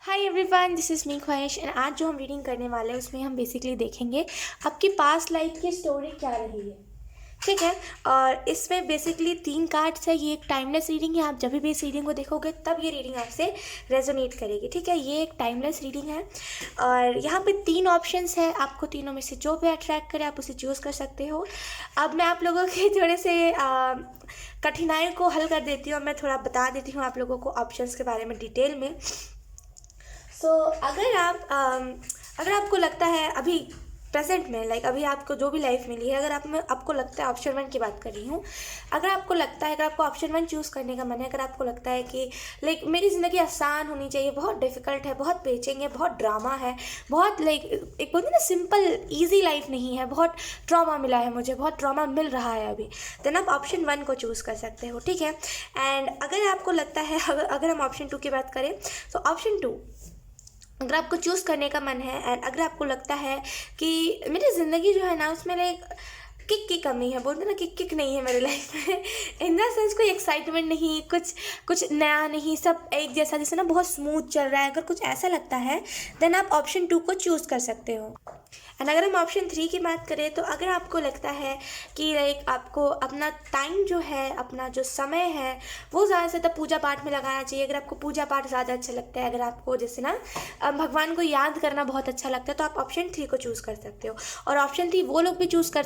Hi everyone, this is me ख्वाहिश and आज जो हम रीडिंग करने वाले हैं उसमें हम बेसिकली देखेंगे आपकी पास्ट लाइफ की स्टोरी क्या रही है। ठीक है। और इसमें बेसिकली 3 कार्ड्स है। ये एक टाइमलेस रीडिंग है। आप जब भी इस रीडिंग को देखोगे तब ये रीडिंग आपसे रेजोनेट करेगी। ठीक है, ये एक टाइमलेस रीडिंग है और यहाँ पे 3 ऑप्शंस है। आपको तीनों में से जो भी अट्रैक्ट करे आप उसे चूज़ कर सकते हो। अब मैं आप लोगों के थोड़े से कठिनाइयों को हल कर देती हूँ। मैं थोड़ा बता देती हूँ आप लोगों को ऑप्शंस के बारे में डिटेल में। अगर आपको लगता है अभी प्रेजेंट में अभी आपको जो भी लाइफ मिली है, अगर आपको लगता है, ऑप्शन 1 की बात कर रही हूँ। अगर आपको लगता है, अगर आपको ऑप्शन 1 चूज़ करने का मन है, अगर आपको लगता है कि मेरी ज़िंदगी आसान होनी चाहिए, बहुत डिफ़िकल्ट है, बहुत पेचिंग है, बहुत ड्रामा है, बहुत एक बोलते हैं ना सिंपल ईजी लाइफ नहीं है, बहुत ट्रॉमा मिला है, मुझे बहुत ट्रॉमा मिल रहा है अभी, देन आप ऑप्शन 1 को चूज़ कर सकते हो। ठीक है। एंड अगर आपको लगता है, अगर हम ऑप्शन 2 की बात करें तो ऑप्शन 2, अगर आपको चूज़ करने का मन है एंड अगर आपको लगता है कि मेरी ज़िंदगी जो है ना उसमें किक की कमी है, बोलते ना किक नहीं है मेरी लाइफ में इन द सेंस कोई एक्साइटमेंट नहीं, कुछ नया नहीं, सब एक जैसा, जैसे ना बहुत स्मूथ चल रहा है, अगर कुछ ऐसा लगता है देन आप ऑप्शन 2 को चूज़ कर सकते हो। एंड अगर हम ऑप्शन 3 की बात करें तो अगर आपको लगता है कि आपको अपना टाइम जो है, अपना जो समय है वो ज़्यादा से ज़्यादा पूजा पाठ में लगाना चाहिए। अगर आपको पूजा पाठ ज़्यादा अच्छा लगता है, अगर आपको जैसे ना भगवान को याद करना बहुत अच्छा लगता है तो आप ऑप्शन 3 को चूज़ कर सकते हो। और ऑप्शन 3 वो लोग भी चूज़ कर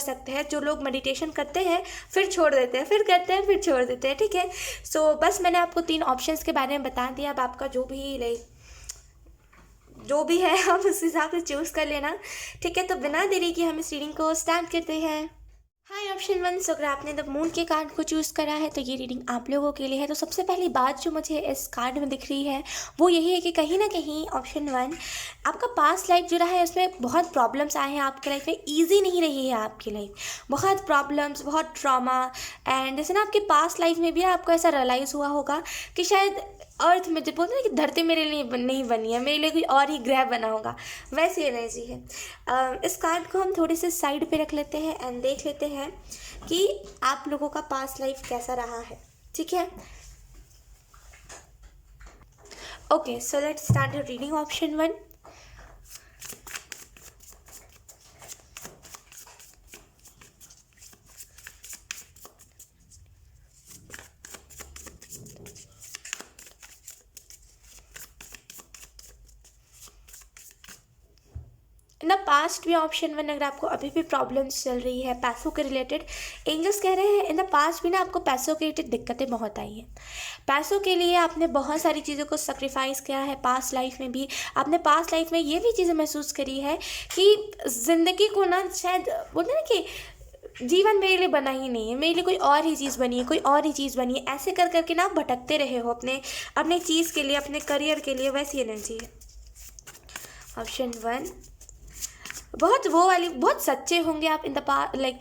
सकते हैं जो लोग मेडिटेशन करते हैं फिर छोड़ देते हैं, फिर करते हैं फिर छोड़ देते हैं। ठीक है। सो बस मैंने आपको 3 ऑप्शंस के बारे में बता दिया। अब आपका जो भी है आप उस हिसाब से चूज़ कर लेना। ठीक है, तो बिना देरी के हम इस रीडिंग को स्टार्ट करते हैं। हाय ऑप्शन 1, सो अगर आपने द मून के कार्ड को चूज़ करा है तो ये रीडिंग आप लोगों के लिए है। तो सबसे पहली बात जो मुझे इस कार्ड में दिख रही है वो यही है कि कहीं ना कहीं ऑप्शन 1, आपका पास्ट लाइफ जो रहा है उसमें बहुत प्रॉब्लम्स आए हैं आपकी लाइफ में, ईजी नहीं रही है आपकी लाइफ, बहुत प्रॉब्लम्स, बहुत ट्रॉमा। एंड जैसे ना आपके पास्ट लाइफ में भी आपको ऐसा रियलाइज़ हुआ होगा कि शायद अर्थ में जो बोलते हैं ना कि धरती मेरे लिए नहीं बनी है, मेरे लिए कोई और ही ग्रह बना होगा, वैसी एनर्जी है। इस कार्ड को हम थोड़े से साइड पे रख लेते हैं एंड देख लेते हैं कि आप लोगों का पास्ट लाइफ कैसा रहा है। ठीक है। Okay, so let's start reading option 1। In the past भी ऑप्शन 1, अगर आपको अभी भी प्रॉब्लम्स चल रही है पैसों के रिलेटेड, एंजल्स कह रहे हैं इन द पास्ट भी ना आपको पैसों के रिलेटेड दिक्कतें बहुत आई हैं। पैसों के लिए आपने बहुत सारी चीज़ों को सेक्रीफाइस किया है पास्ट लाइफ में भी। आपने पास्ट लाइफ में ये भी चीज़ें महसूस करी है कि ज़िंदगी को ना शायद बोलते हैं ना कि जीवन मेरे लिए बना ही नहीं है, मेरे लिए कोई और ही चीज़ बनी है, कोई और ही चीज़ बनी है, ऐसे कर करके ना आप भटकते रहे हो अपने अपने चीज़ के लिए, अपने करियर के लिए, वैसी एनर्जी है। ऑप्शन 1, बहुत वो वाली, बहुत सच्चे होंगे आप इन द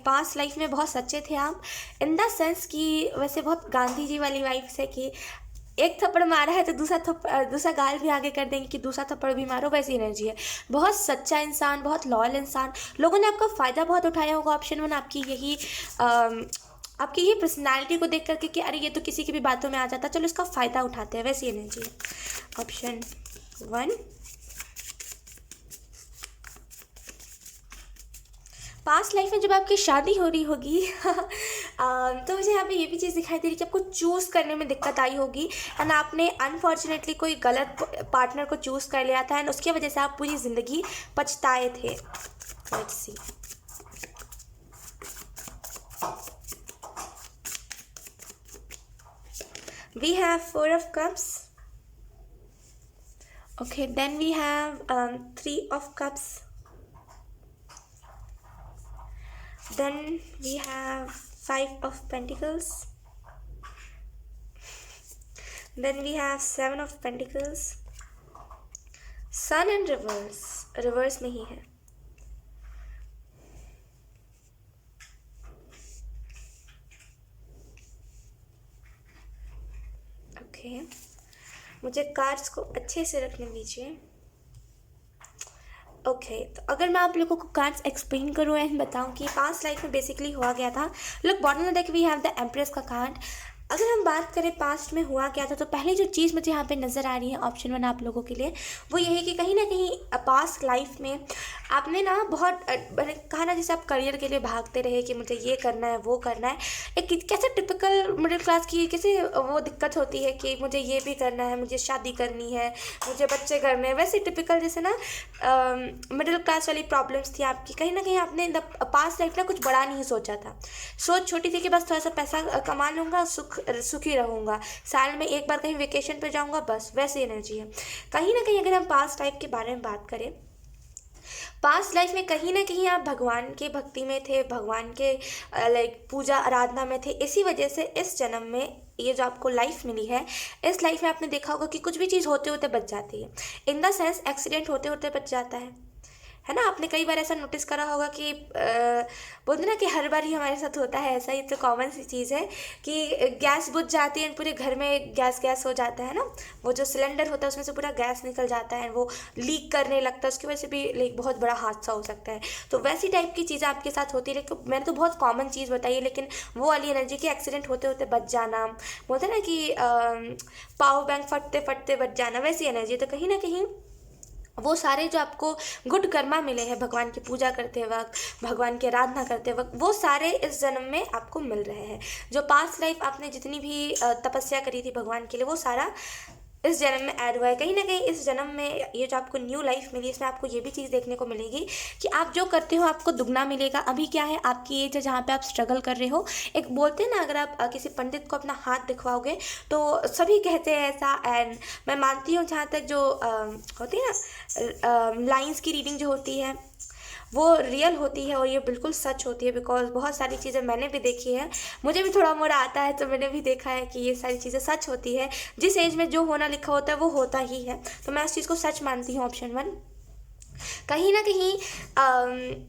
पास्ट लाइफ में, बहुत सच्चे थे आप इन द सेंस कि वैसे बहुत गांधी जी वाली वाइफ है कि एक थप्पड़ मारा है तो दूसरा गाल भी आगे कर देंगे कि दूसरा थप्पड़ भी मारो, वैसी एनर्जी है। बहुत सच्चा इंसान, बहुत लॉयल इंसान, लोगों ने आपका फ़ायदा बहुत उठाया होगा। ऑप्शन 1 आपकी ये पर्सनैलिटी को देख करके कि अरे ये तो किसी की भी बातों में आ जाता, चलो इसका फ़ायदा उठाते हैं, वैसी एनर्जी है। ऑप्शन 1, पास्ट लाइफ में जब आपकी शादी हो रही होगी तो मुझे यहाँ पे ये भी चीज़ दिखाई दे रही है कि आपको चूज़ करने में दिक्कत आई होगी एंड आपने अनफॉर्चुनेटली कोई गलत पार्टनर को चूज़ कर लिया था एंड उसकी वजह से आप पूरी ज़िंदगी पछताए थे। Let's see. We have 4 of cups. Okay, then we have 3 of cups. Then we have 5 of Pentacles. Then we have 7 of Pentacles. Sun and reverse में ही है। ओके, मुझे कार्ड्स को अच्छे से रखने दीजिए। ओके, तो अगर मैं आप लोगों को कार्ड्स एक्सप्लेन करूँ एंड बताऊँ कि पास्ट लाइफ में बेसिकली हुआ गया था। Look, bottom of the deck we have the empress का कार्ड। अगर हम बात करें पास्ट में हुआ क्या था, तो पहली जो चीज़ मुझे यहाँ पे नज़र आ रही है ऑप्शन वन आप लोगों के लिए, वो ये है कि कहीं ना कहीं पास्ट लाइफ में आपने ना बहुत मैंने कहा ना, जैसे आप करियर के लिए भागते रहे कि मुझे ये करना है वो करना है। एक कैसे टिपिकल मिडिल क्लास की कैसे वो दिक्कत होती है कि मुझे ये भी करना है, मुझे शादी करनी है, मुझे बच्चे करने हैं, वैसे टिपिकल जैसे ना मिडिल क्लास वाली प्रॉब्लम्स थी आपकी। कहीं ना कहीं आपने पास्ट लाइफ ना कुछ बड़ा नहीं सोचा था, सोच छोटी थी कि बस थोड़ा सा पैसा कमा लूँगा, सुखी रहूँगा, साल में एक बार कहीं वेकेशन पे जाऊँगा, बस वैसी एनर्जी है। कहीं ना कहीं अगर हम पास्ट लाइफ के बारे में बात करें, पास्ट लाइफ में कहीं ना कहीं आप भगवान के भक्ति में थे, भगवान के लाइक पूजा आराधना में थे। इसी वजह से इस जन्म में ये जो आपको लाइफ मिली है, इस लाइफ में आपने देखा होगा कि कुछ भी चीज़ होते होते बच जाती है। इन द सेंस एक्सीडेंट होते होते बच जाता है ना। आपने कई बार ऐसा नोटिस करा होगा कि बोलते ना कि हर बार ही हमारे साथ होता है ऐसा, ये तो कॉमन सी चीज़ है कि गैस बुझ जाती है, पूरे घर में गैस हो जाता है ना। वो जो सिलेंडर होता है उसमें से पूरा गैस निकल जाता है, वो लीक करने लगता है, उसकी वजह से भी लाइक बहुत बड़ा हादसा हो सकता है। तो वैसी टाइप की चीज़ें आपके साथ होती है। लेकिन मैंने तो बहुत कॉमन चीज़ बताई है, लेकिन वो वाली एनर्जी की एक्सीडेंट होते होते बच जाना, बोलते हैं ना कि पावर बैंक फटते फटते बच जाना, वैसी एनर्जी। तो कहीं ना कहीं वो सारे जो आपको गुड कर्मा मिले हैं भगवान की पूजा करते वक्त, भगवान की आराधना करते वक्त, वो सारे इस जन्म में आपको मिल रहे हैं। जो पास्ट लाइफ आपने जितनी भी तपस्या करी थी भगवान के लिए, वो सारा इस जन्म में ऐड हुआ है। कहीं ना कहीं इस जन्म में ये जो आपको न्यू लाइफ मिली, इसमें आपको ये भी चीज़ देखने को मिलेगी कि आप जो करते हो आपको दुगना मिलेगा। अभी क्या है, आपकी एज है जहाँ पे आप स्ट्रगल कर रहे हो। एक बोलते हैं ना, अगर आप किसी पंडित को अपना हाथ दिखवाओगे तो सभी कहते हैं ऐसा, एंड मैं मानती हूँ जहाँ तक जो होती है ना लाइंस की रीडिंग जो होती है वो रियल होती है, और ये बिल्कुल सच होती है। बिकॉज बहुत सारी चीज़ें मैंने भी देखी है, मुझे भी थोड़ा मोड़ा आता है, तो मैंने भी देखा है कि ये सारी चीज़ें सच होती है। जिस एज में जो होना लिखा होता है वो होता ही है, तो मैं इस चीज़ को सच मानती हूँ। ऑप्शन वन कहीं ना कहीं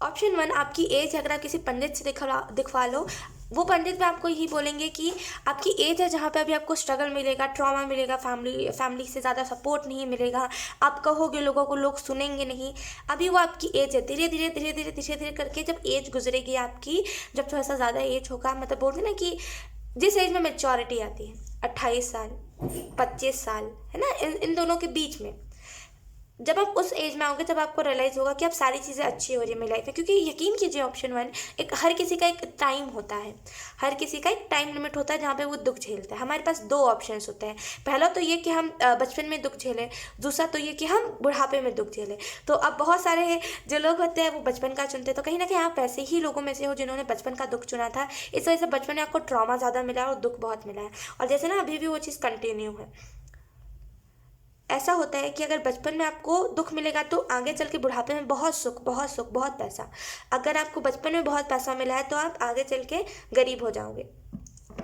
ऑप्शन वन आपकी एज अगर आप किसी पंडित से दिखवा लो, वो पंडित भी आपको यही बोलेंगे कि आपकी एज है जहाँ पे अभी आपको स्ट्रगल मिलेगा, ट्रॉमा मिलेगा, फैमिली से ज़्यादा सपोर्ट नहीं मिलेगा, आप कहोगे लोगों को, लोग सुनेंगे नहीं। अभी वो आपकी एज है। धीरे धीरे धीरे धीरे धीरे धीरे करके जब एज गुजरेगी आपकी, जब थोड़ा सा ज़्यादा एज होगा, मतलब बोलते ना कि जिस एज में मेच्योरिटी आती है, 28 साल 25 साल, है ना, इन दोनों के बीच में जब आप उस एज में आओगे, तब आपको रियलाइज़ होगा कि अब सारी चीज़ें अच्छी हो रही है मेरी लाइफ में। क्योंकि यकीन कीजिए ऑप्शन वन, एक हर किसी का एक टाइम होता है, हर किसी का एक टाइम लिमिट होता है जहाँ पे वो दुख झेलता है। हमारे पास दो ऑप्शंस होते हैं, पहला तो ये कि हम बचपन में दुख झेलें, दूसरा तो ये कि हम बुढ़ापे में दुख झेलें। तो अब बहुत सारे जो लोग होते हैं वो बचपन का चुनते हैं, तो कहीं ना कहीं आप ऐसे ही लोगों में से हो जिन्होंने बचपन का दुख चुना था। इस वजह से बचपन में आपको ट्रॉमा ज़्यादा मिला है और दुख बहुत मिला है, और जैसे ना अभी भी वो चीज़ कंटिन्यू है। ऐसा होता है कि अगर बचपन में आपको दुख मिलेगा तो आगे चल के बुढ़ापे में बहुत सुख, बहुत सुख, बहुत पैसा। अगर आपको बचपन में बहुत पैसा मिला है तो आप आगे चल के गरीब हो जाओगे।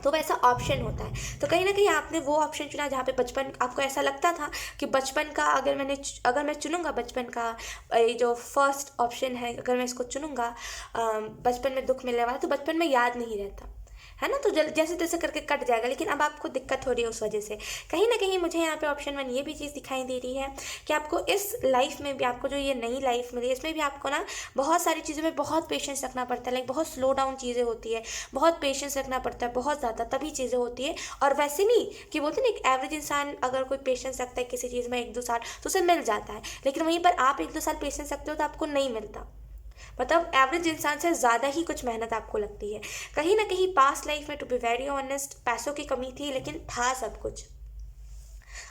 तो वैसा ऑप्शन होता है। तो कहीं ना कहीं आपने वो ऑप्शन चुना जहाँ पे बचपन आपको ऐसा लगता था कि बचपन का अगर मैं चुनूंगा बचपन का ये जो फर्स्ट ऑप्शन है, अगर मैं इसको चुनूंगा बचपन में दुख मिलने वाला, तो बचपन में याद नहीं रहता है ना, तो जैसे तैसे करके कट जाएगा। लेकिन अब आपको दिक्कत हो रही है उस वजह से। कहीं ना कहीं मुझे यहाँ पे ऑप्शन वन ये भी चीज़ दिखाई दे रही है कि आपको इस लाइफ में भी, आपको जो ये नई लाइफ मिली है, इसमें भी आपको ना बहुत सारी चीज़ों में बहुत पेशेंस रखना पड़ता है। लाइक बहुत स्लो डाउन चीज़ें होती है, बहुत पेशेंस रखना पड़ता है, बहुत ज़्यादा, तभी चीज़ें होती है। और वैसे नहीं कि बोलते ना, एक एवरेज इंसान अगर कोई पेशेंस रखता है किसी चीज़ में 1-2 साल तो उसे मिल जाता है, लेकिन वहीं पर आप 1-2 साल पेशेंस रखते हो तो आपको नहीं मिलता। मतलब एवरेज इंसान से ज़्यादा ही कुछ मेहनत आपको लगती है। कहीं ना कहीं पास्ट लाइफ में, टू बी वेरी ऑनेस्ट, पैसों की कमी थी लेकिन था सब कुछ।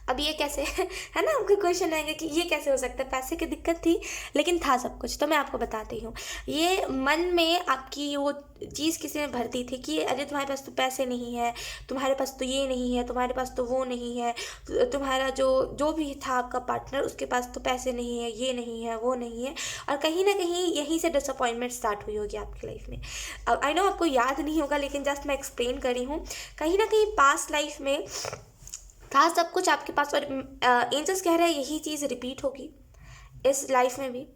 अब ये कैसे है ना, आपको क्वेश्चन आएगा कि ये कैसे हो सकता है, पैसे की दिक्कत थी लेकिन था सब कुछ। तो मैं आपको बताती हूँ, ये मन में आपकी वो चीज़ किसी ने भरती थी कि अरे तुम्हारे पास तो पैसे नहीं है, तुम्हारे पास तो ये नहीं है, तुम्हारे पास तो वो नहीं है, तुम्हारा जो भी था आपका पार्टनर, उसके पास तो पैसे नहीं है, ये नहीं है, वो नहीं है। और कहीं ना कहीं यहीं से डिसअपॉइंटमेंट स्टार्ट हुई होगी आपकी लाइफ में। अब आई नो आपको याद नहीं होगा, लेकिन जस्ट मैं एक्सप्लेन कर रही हूँ। कहीं ना कहीं पास्ट लाइफ में था सब कुछ आपके पास, और एंजल्स कह रहे हैं यही चीज़ रिपीट होगी इस लाइफ में भी,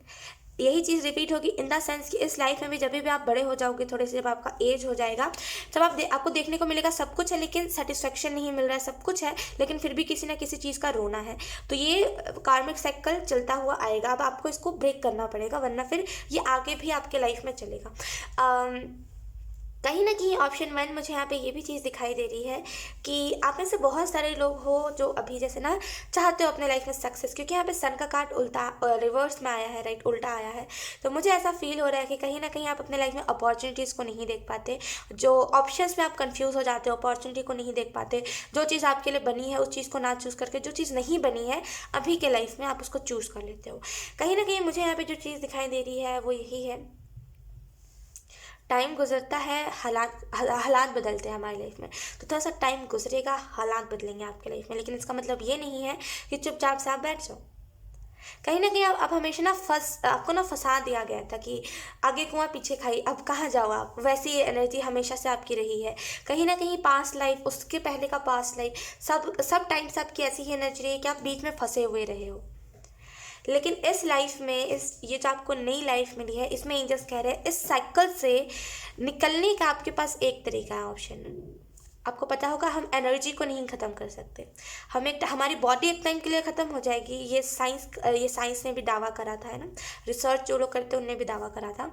यही चीज़ रिपीट होगी इन द सेंस कि इस लाइफ में भी जब भी आप बड़े हो जाओगे, थोड़े से जब आपका एज हो जाएगा, तब आपको देखने को मिलेगा सब कुछ है लेकिन सेटिस्फेक्शन नहीं मिल रहा है, सब कुछ है लेकिन फिर भी किसी ना किसी चीज़ का रोना है। तो ये कार्मिक साइकिल चलता हुआ आएगा। अब आपको इसको ब्रेक करना पड़ेगा, वरना फिर ये आगे भी आपके लाइफ में चलेगा। कहीं न कहीं ऑप्शन 1 मुझे यहाँ पे ये भी चीज़ दिखाई दे रही है कि आप में से बहुत सारे लोग हो जो अभी जैसे ना चाहते हो अपने लाइफ में सक्सेस, क्योंकि यहाँ पे सन का कार्ड उल्टा रिवर्स में आया है, राइट, उल्टा आया है। तो मुझे ऐसा फील हो रहा है कि कहीं न कहीं आप अपने लाइफ में अपॉर्चुनिटीज़ को नहीं देख पाते, जो ऑप्शंस में आप कन्फ्यूज़ हो जाते हो, अपॉर्चुनिटी को नहीं देख पाते। जो चीज़ आपके लिए बनी है उस चीज़ को ना चूज़ करके जो चीज़ नहीं बनी है अभी के लाइफ में आप उसको चूज़ कर लेते हो। कहीं न कहीं मुझे यहाँ पे जो चीज़ दिखाई दे रही है वो यही है, टाइम गुजरता है, हालात बदलते हैं हमारी लाइफ में। तो थोड़ा सा टाइम गुजरेगा, हालात बदलेंगे आपके लाइफ में, लेकिन इसका मतलब ये नहीं है कि चुपचाप से आप बैठ जाओ। कहीं ना कहीं आप हमेशा ना आपको ना फंसा दिया गया था कि आगे कुआं पीछे खाई, अब कहाँ जाओ आप, वैसी एनर्जी हमेशा से आपकी रही है। कहीं ना कहीं पास्ट लाइफ, उसके पहले का पास्ट लाइफ, सब टाइम से आपकी ऐसी ही एनर्जी रही है कि आप बीच में फंसे हुए रहे हो। लेकिन इस लाइफ में, इस ये जो आपको नई लाइफ मिली है, इसमें एंजल्स कह रहे हैं इस साइकिल से निकलने का आपके पास एक तरीका है, ऑप्शन। आपको पता होगा हम एनर्जी को नहीं ख़त्म कर सकते, हमारी बॉडी एक टाइम के लिए ख़त्म हो जाएगी। ये साइंस ने भी दावा करा था, है ना, रिसर्च जो लोग करते हैं उनने भी दावा करा था।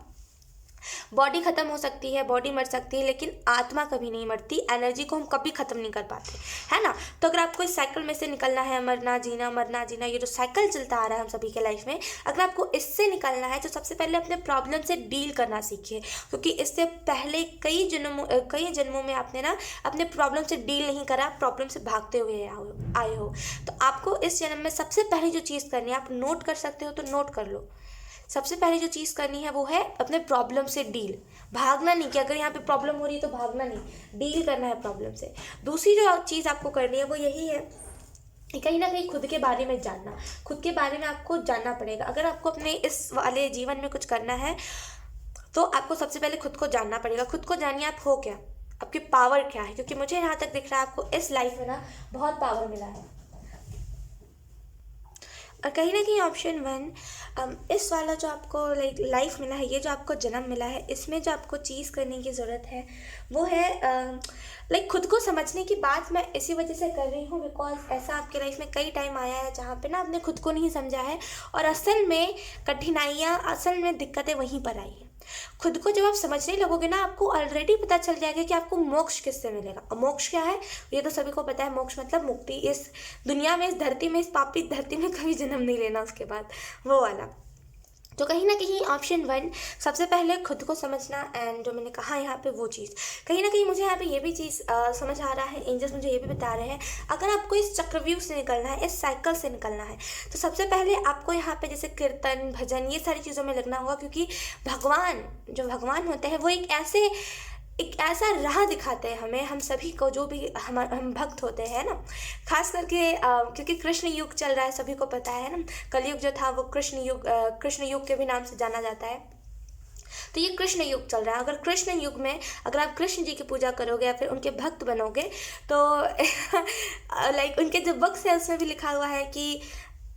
बॉडी ख़त्म हो सकती है, बॉडी मर सकती है, लेकिन आत्मा कभी नहीं मरती, एनर्जी को हम कभी ख़त्म नहीं कर पाते, है ना। तो अगर आपको इस साइकिल में से निकलना है, मरना जीना, ये जो साइकिल चलता आ रहा है हम सभी के लाइफ में, अगर आपको इससे निकलना है तो सबसे पहले अपने प्रॉब्लम से डील करना सीखिए। क्योंकि इससे पहले कई जन्मों में आपने ना अपने प्रॉब्लम से डील नहीं करा, प्रॉब्लम से भागते हुए आए हो। तो आपको इस जन्म में सबसे पहले जो चीज़ करनी है, आप नोट कर सकते हो तो नोट कर लो। सबसे पहले जो चीज़ करनी है वो है अपने प्रॉब्लम से डील। भागना नहीं, कि अगर यहाँ पे प्रॉब्लम हो रही है तो भागना नहीं, डील करना है प्रॉब्लम से। दूसरी जो चीज़ आपको करनी है वो यही है कि कहीं ना कहीं खुद के बारे में जानना, खुद के बारे में आपको जानना पड़ेगा। अगर आपको अपने इस वाले जीवन में कुछ करना है तो आपको सबसे पहले खुद को जानना पड़ेगा। खुद को जानिए, आप हो क्या, आपकी पावर क्या है, क्योंकि मुझे यहाँ तक दिख रहा है आपको इस लाइफ में ना बहुत पावर मिला है। और कहीं ना कहीं ऑप्शन 1, इस वाला जो आपको लाइफ मिला है, ये जो आपको जन्म मिला है, इसमें जो आपको चीज़ करने की ज़रूरत है वो है खुद को समझने की बात मैं इसी वजह से कर रही हूँ बिकॉज ऐसा आपके लाइफ में कई टाइम आया है जहाँ पे ना आपने खुद को नहीं समझा है, और असल में कठिनाइयाँ, असल में दिक्कतें वहीं पर आई हैं। खुद को जब आप समझने लगोगे ना, आपको ऑलरेडी पता चल जाएगा कि आपको मोक्ष किससे मिलेगा। और मोक्ष क्या है, ये तो सभी को पता है, मोक्ष मतलब मुक्ति। इस दुनिया में, इस धरती में, इस पापी धरती में कभी जन्म नहीं लेना उसके बाद, वो वाला। तो कहीं ना कहीं ऑप्शन 1, सबसे पहले खुद को समझना, एंड जो मैंने कहा यहाँ पे वो चीज़। कहीं ना कहीं मुझे यहाँ पे ये भी चीज़ समझ आ रहा है, एंजल्स मुझे ये भी बता रहे हैं, अगर आपको इस चक्रव्यूह से निकलना है, इस साइकिल से निकलना है, तो सबसे पहले आपको यहाँ पे जैसे कीर्तन, भजन, ये सारी चीज़ों में लगना होगा। क्योंकि भगवान होते हैं वो एक ऐसा राह दिखाते हैं हमें, हम सभी को, जो भी हम भक्त होते हैं ना, खास करके क्योंकि कृष्ण युग चल रहा है, सभी को पता है ना, कलयुग जो था वो कृष्ण युग के भी नाम से जाना जाता है। तो ये कृष्ण युग चल रहा है। अगर कृष्ण युग में अगर आप कृष्ण जी की पूजा करोगे या फिर उनके भक्त बनोगे तो उनके जो बुक्स है उसमें भी लिखा हुआ है कि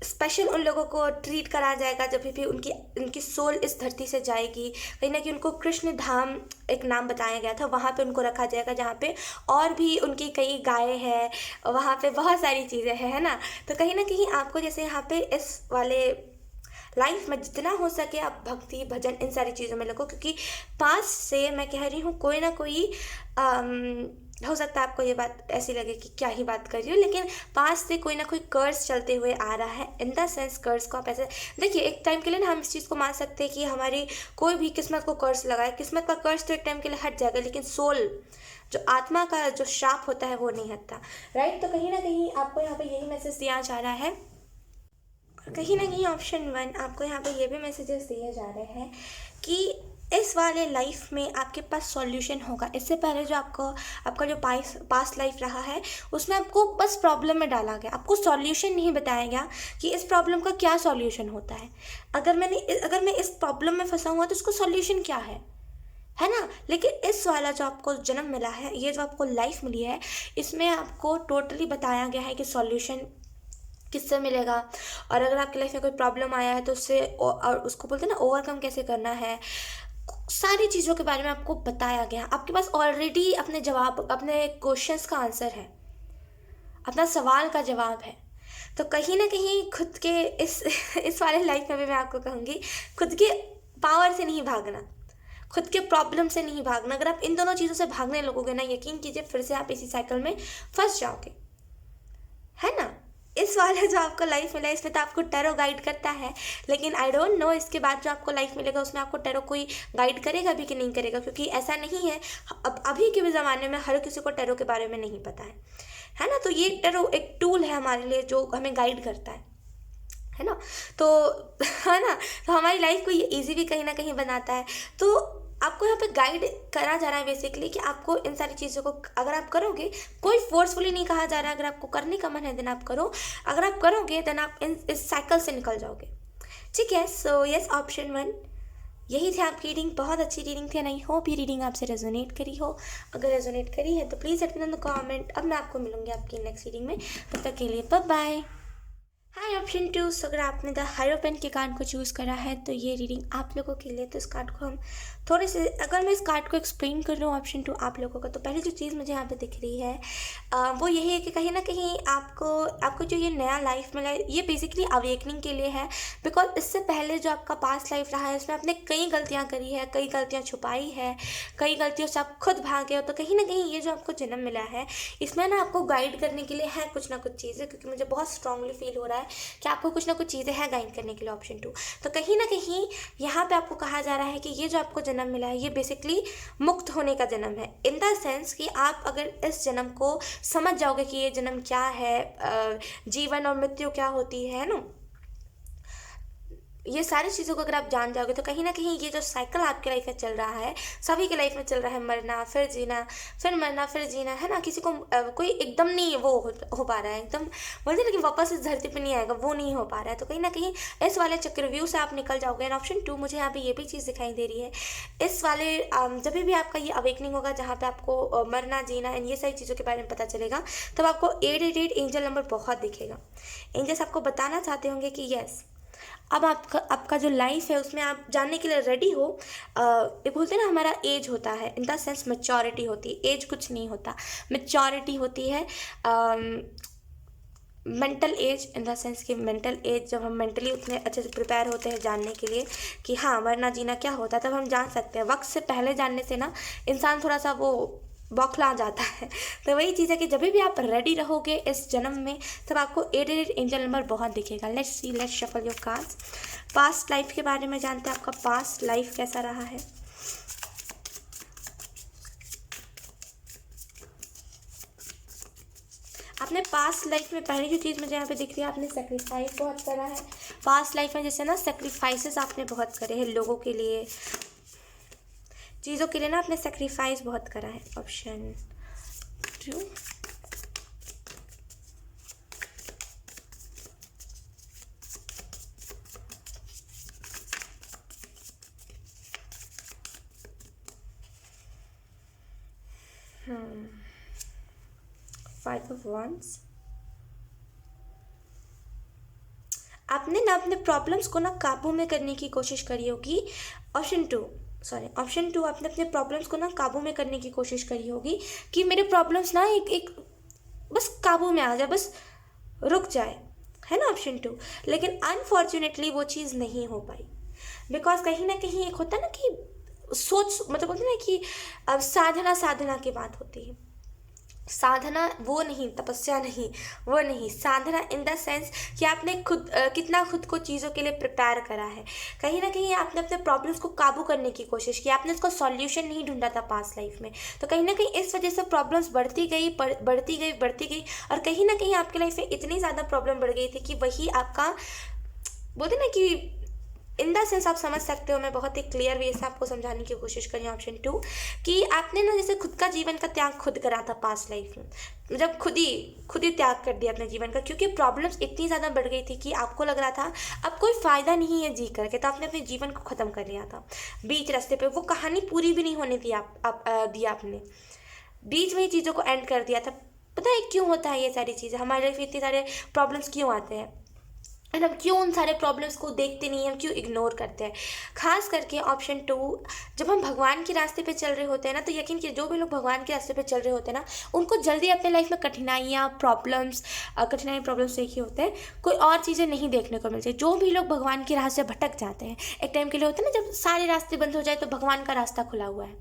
स्पेशल उन लोगों को ट्रीट करा जाएगा जब भी उनकी सोल इस धरती से जाएगी। कहीं ना कहीं उनको कृष्ण धाम एक नाम बताया गया था, वहाँ पे उनको रखा जाएगा, जहाँ पे और भी उनकी कई गायें हैं, वहाँ पे बहुत सारी चीज़ें हैं, है ना। तो कहीं ना कहीं आपको जैसे यहाँ पे इस वाले लाइफ में जितना हो सके आप भक्ति, भजन, इन सारी चीज़ों में लगो। क्योंकि पास से मैं कह रही हूँ, कोई ना कोई हो सकता है आपको ये बात ऐसी लगे कि क्या ही बात कर रही हूँ, लेकिन पास से कोई ना कोई कर्ज चलते हुए आ रहा है। इन द सेंस कर्ज को आप ऐसे देखिए, एक टाइम के लिए ना हम इस चीज़ को मान सकते हैं कि हमारी कोई भी किस्मत को कर्ज लगाए, किस्मत का कर्ज तो एक टाइम के लिए हट जाएगा, लेकिन सोल, जो आत्मा का जो श्राप होता है वो नहीं हटता, राइट। तो कहीं ना कहीं आपको यहाँ पे यही मैसेज दिया जा रहा है। कहीं ना कहीं ऑप्शन 1 आपको यहाँ पे ये भी मैसेजेस दिए जा रहे हैं कि इस वाले लाइफ में आपके पास सॉल्यूशन होगा। इससे पहले जो आपका जो पास्ट लाइफ रहा है उसमें आपको बस प्रॉब्लम में डाला गया, आपको सॉल्यूशन नहीं बताया गया कि इस प्रॉब्लम का क्या सॉल्यूशन होता है। अगर मैं इस प्रॉब्लम में फंसा हुआ तो उसको सॉल्यूशन क्या है ना। लेकिन इस वाला जो आपको जन्म मिला है, ये जो आपको लाइफ मिली है, इसमें आपको टोटली बताया गया है कि सॉल्यूशन किससे मिलेगा, और अगर आपकी लाइफ में कोई प्रॉब्लम आया है तो उससे, और उसको बोलते हैं ना, ओवरकम कैसे करना है, सारी चीज़ों के बारे में आपको बताया गया। आपके पास ऑलरेडी अपने क्वेश्चंस का आंसर है, अपना सवाल का जवाब है। तो कहीं ना कहीं खुद के इस वाले लाइफ में भी मैं आपको कहूँगी, खुद के पावर से नहीं भागना, खुद के प्रॉब्लम से नहीं भागना। अगर आप इन दोनों चीज़ों से भागने लगोगे ना, यकीन कीजिए फिर से आप इसी साइकिल में फंस जाओगे, है ना। इस वाले जो आपको लाइफ मिला इसमें तो आपको टैरो गाइड करता है, लेकिन आई डोंट नो इसके बाद जो आपको लाइफ मिलेगा उसमें आपको टैरो कोई गाइड करेगा भी कि नहीं करेगा, क्योंकि ऐसा नहीं है। अब अभी के भी ज़माने में हर किसी को टैरो के बारे में नहीं पता है ना। तो ये टैरो एक टूल है हमारे लिए जो हमें गाइड करता है ना। तो है ना, तो हमारी लाइफ को ये इजी भी कहीं ना कहीं बनाता है। तो आपको यहाँ पे गाइड करा जा रहा है बेसिकली कि आपको इन सारी चीज़ों को अगर आप करोगे, कोई फोर्सफुली नहीं कहा जा रहा है, अगर आपको करने का मन है देन आप करो, अगर आप करोगे देन आप इस साइकिल से निकल जाओगे, ठीक है। सो यस, ऑप्शन 1 यही थी आपकी रीडिंग। बहुत अच्छी रीडिंग थी, नहीं होप ये रीडिंग आपसे रेजोनेट करी हो। अगर रेजोनेट करी है तो please let me know in the comment. अब मैं आपको मिलूंगी आपकी नेक्स्ट रीडिंग में, तब तक के लिए बाय बाय। हाय, ऑप्शन 2। सो अगर आपने द हायरोपेंट के कार्ड को चूज़ करा है तो ये रीडिंग आप लोगों के लिए। तो इस कार्ड को हम थोड़े से, अगर मैं इस कार्ड को एक्सप्लेन कर लूँ ऑप्शन 2 आप लोगों का, तो पहली जो चीज़ मुझे यहाँ पे दिख रही है वो यही है कि कहीं ना कहीं आपको जो ये नया लाइफ मिला है ये बेसिकली अवेकनिंग के लिए है। बिकॉज इससे पहले जो आपका पास्ट लाइफ रहा है उसमें आपने कई गलतियाँ करी है, कई गलतियाँ छुपाई है, कई गलतियों से आप खुद भागे हो। तो कहीं ना कहीं ये जो आपको जन्म मिला है इसमें ना आपको गाइड करने के लिए है कुछ ना कुछ चीज़ें, क्योंकि मुझे बहुत स्ट्रांगली फील हो रहा है कि आपको कुछ ना कुछ चीज़ें हैं गाइड करने के लिए ऑप्शन 2। तो कहीं ना कहीं यहाँ पे आपको कहा जा रहा है कि ये जो आपको जन्म मिला है ये बेसिकली मुक्त होने का जन्म है, इन द सेंस कि आप अगर इस जन्म को समझ जाओगे कि ये जन्म क्या है, जीवन और मृत्यु क्या होती है ना, ये सारी चीज़ों को अगर आप जान जाओगे तो कहीं ना कहीं ये जो साइकिल आपके लाइफ में चल रहा है, सभी के लाइफ में चल रहा है, मरना फिर जीना, फिर मरना फिर जीना, है ना। किसी को कोई एकदम नहीं वो हो पा रहा है, एकदम बोलते ना कि वापस इस धरती पे नहीं आएगा, वो नहीं हो पा रहा है। तो कहीं ना कहीं इस वाले चक्रव्यूह से आप निकल जाओगे। एंड ऑप्शन 2 मुझे यहाँ पे ये भी चीज़ दिखाई दे रही है, इस वाले जब भी आपका ये अवेकनिंग होगा जहाँ पे आपको मरना जीना एंड ये सारी चीज़ों के बारे में पता चलेगा, तब आपको 888 एंजल नंबर बहुत दिखेगा। एंजल्स आपको बताना चाहते होंगे कि यस, अब आपका जो लाइफ है उसमें आप जानने के लिए रेडी हो। ये बोलते हैं ना हमारा एज होता है, इन द सेंस मैच्योरिटी होती है, एज कुछ नहीं होता, मैच्योरिटी होती है। Mental age in the sense कि मेंटल एज जब हम मेंटली उतने अच्छे से प्रिपेयर होते हैं जानने के लिए कि हाँ मरना जीना क्या होता है, तब हम जान सकते हैं। वक्त से पहले जानने से ना इंसान थोड़ा सा वो बौखला जाता है। तो वही चीज़ है कि जब भी आप रेडी रहोगे इस जन्म में तब आपको 888 एंजल नंबर बहुत दिखेगा। Let's see, let's shuffle your cards. Past life के बारे में जानते हैं, आपका पास्ट लाइफ कैसा रहा है। आपने पास्ट लाइफ में पहली जो चीज़ मुझे यहाँ पे दिख रही है, आपने सेक्रीफाइस बहुत करा है पास्ट लाइफ में। जैसे ना सेक्रीफाइसेस आपने बहुत करे हैं लोगों के लिए, चीज़ों के लिए ना आपने सेक्रीफाइस बहुत करा है। Option 2 5 of Wands। आपने ना अपने प्रॉब्लम्स को ना काबू में करने की कोशिश करी होगी। ऑप्शन 2 आपने अपने प्रॉब्लम्स को ना काबू में करने की कोशिश करी होगी कि मेरे प्रॉब्लम्स ना एक बस काबू में आ जाए, बस रुक जाए, है ना ऑप्शन 2। लेकिन अनफॉर्चुनेटली वो चीज़ नहीं हो पाई, बिकॉज कहीं ना कहीं एक होता है ना कि सोच, मतलब बोलते हैं ना कि अब साधना की बात होती है। साधना वो नहीं, तपस्या नहीं, वो नहीं, साधना इन द सेंस कि आपने कितना खुद को चीज़ों के लिए प्रिपेयर करा है। कहीं ना कहीं आपने अपने प्रॉब्लम्स को काबू करने की कोशिश की, आपने उसका सॉल्यूशन नहीं ढूंढा था पास्ट लाइफ में। तो कहीं ना कहीं इस वजह से प्रॉब्लम्स बढ़ती गई और कहीं ना कहीं आपकी लाइफ में इतनी ज़्यादा प्रॉब्लम बढ़ गई थी कि वही आपका बोलते ना कि इन द सेंस आप समझ सकते हो। मैं बहुत ही क्लियर वे से आपको समझाने की कोशिश करी ऑप्शन 2 कि आपने ना जैसे खुद का जीवन का त्याग खुद करा था पास्ट लाइफ में, जब खुद ही त्याग कर दिया अपने जीवन का, क्योंकि प्रॉब्लम्स इतनी ज़्यादा बढ़ गई थी कि आपको लग रहा था अब कोई फ़ायदा नहीं है जी करके, तो आपने अपने जीवन को ख़त्म कर लिया था बीच रास्ते पे। वो कहानी पूरी भी नहीं होने दी आपने बीच में ही चीज़ों को एंड कर दिया था। पता है क्यों होता है ये सारी चीज़ें, हमारे लाइफ में इतने सारे प्रॉब्लम्स क्यों आते हैं? एंड हम क्यों उन सारे प्रॉब्लम्स को देखते नहीं हैं, हम क्यों इग्नोर करते हैं। खास करके ऑप्शन 2, जब हम भगवान के रास्ते पे चल रहे होते हैं ना, तो यकीन कीजिए जो भी लोग भगवान के रास्ते पे चल रहे होते हैं ना, उनको जल्दी अपने लाइफ में कठिनाई प्रॉब्लम्स देखी होते हैं, कोई और चीज़ें नहीं देखने को मिलती। जो भी लोग भगवान की राह से भटक जाते हैं, एक टाइम के लिए होता है ना जब सारे रास्ते बंद हो जाए तो भगवान का रास्ता खुला हुआ है,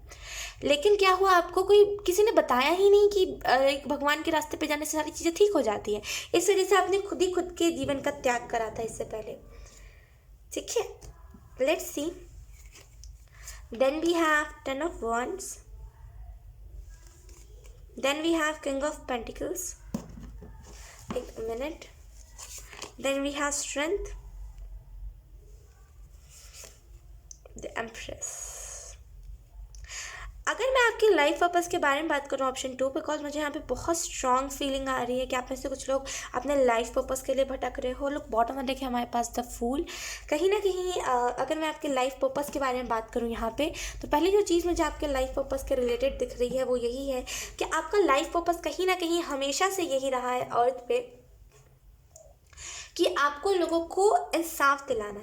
लेकिन क्या हुआ, आपको किसी ने बताया ही नहीं कि एक भगवान के रास्ते पे जाने से सारी चीज़ें ठीक हो जाती है। इस वजह से आपने खुद ही खुद के जीवन का त्याग करा था इससे पहले। ठीक है, let's see. Then we have 10 of Wands, then we have King of Pentacles, एक minute, then we have Strength, the Empress। अगर मैं आपकी लाइफ पर्पस के बारे में बात करूँ ऑप्शन 2, बिकॉज मुझे यहाँ पे बहुत स्ट्रॉन्ग फीलिंग आ रही है कि आप में से कुछ लोग अपने लाइफ पर्पस के लिए भटक रहे हो। लोग बॉटम में देखे हमारे पास द फूल। कहीं ना कहीं अगर मैं आपके लाइफ पर्पस के बारे में बात करूँ यहाँ पे, तो पहली जो चीज़ मुझे आपके लाइफ पर्पस के रिलेटेड दिख रही है वो यही है कि आपका लाइफ पर्पस कहीं ना कहीं हमेशा से यही रहा है अर्थ पे, कि आपको लोगों को इंसाफ दिलाना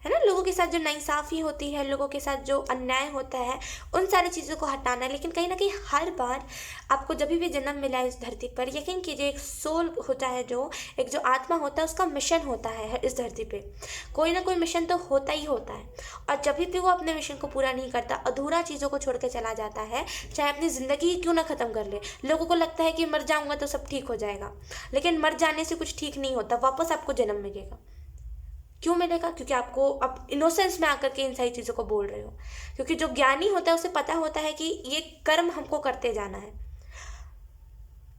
है ना, लोगों के साथ जो नाइंसाफ़ी होती है, लोगों के साथ जो अन्याय होता है, उन सारी चीज़ों को हटाना है। लेकिन कहीं ना कहीं हर बार आपको जब भी जन्म मिला है इस धरती पर, यकीन कीजिए एक सोल होता है, एक जो आत्मा होता है, उसका मिशन होता है इस धरती पे। कोई ना कोई मिशन तो होता ही होता है, और जब भी वो अपने मिशन को पूरा नहीं करता, अधूरा चीज़ों को छोड़ के चला जाता है, चाहे अपनी ज़िंदगी ही क्यों ना ख़त्म कर ले। लोगों को लगता है कि मर जाऊँगा तो सब ठीक हो जाएगा, लेकिन मर जाने से कुछ ठीक नहीं होता, वापस आपको जन्म मिलेगा। क्यों मिलेगा? क्योंकि आपको अब इनोसेंस में आकर के इन सारी चीज़ों को बोल रहे हो। क्योंकि जो ज्ञानी होता है उसे पता होता है कि ये कर्म हमको करते जाना है,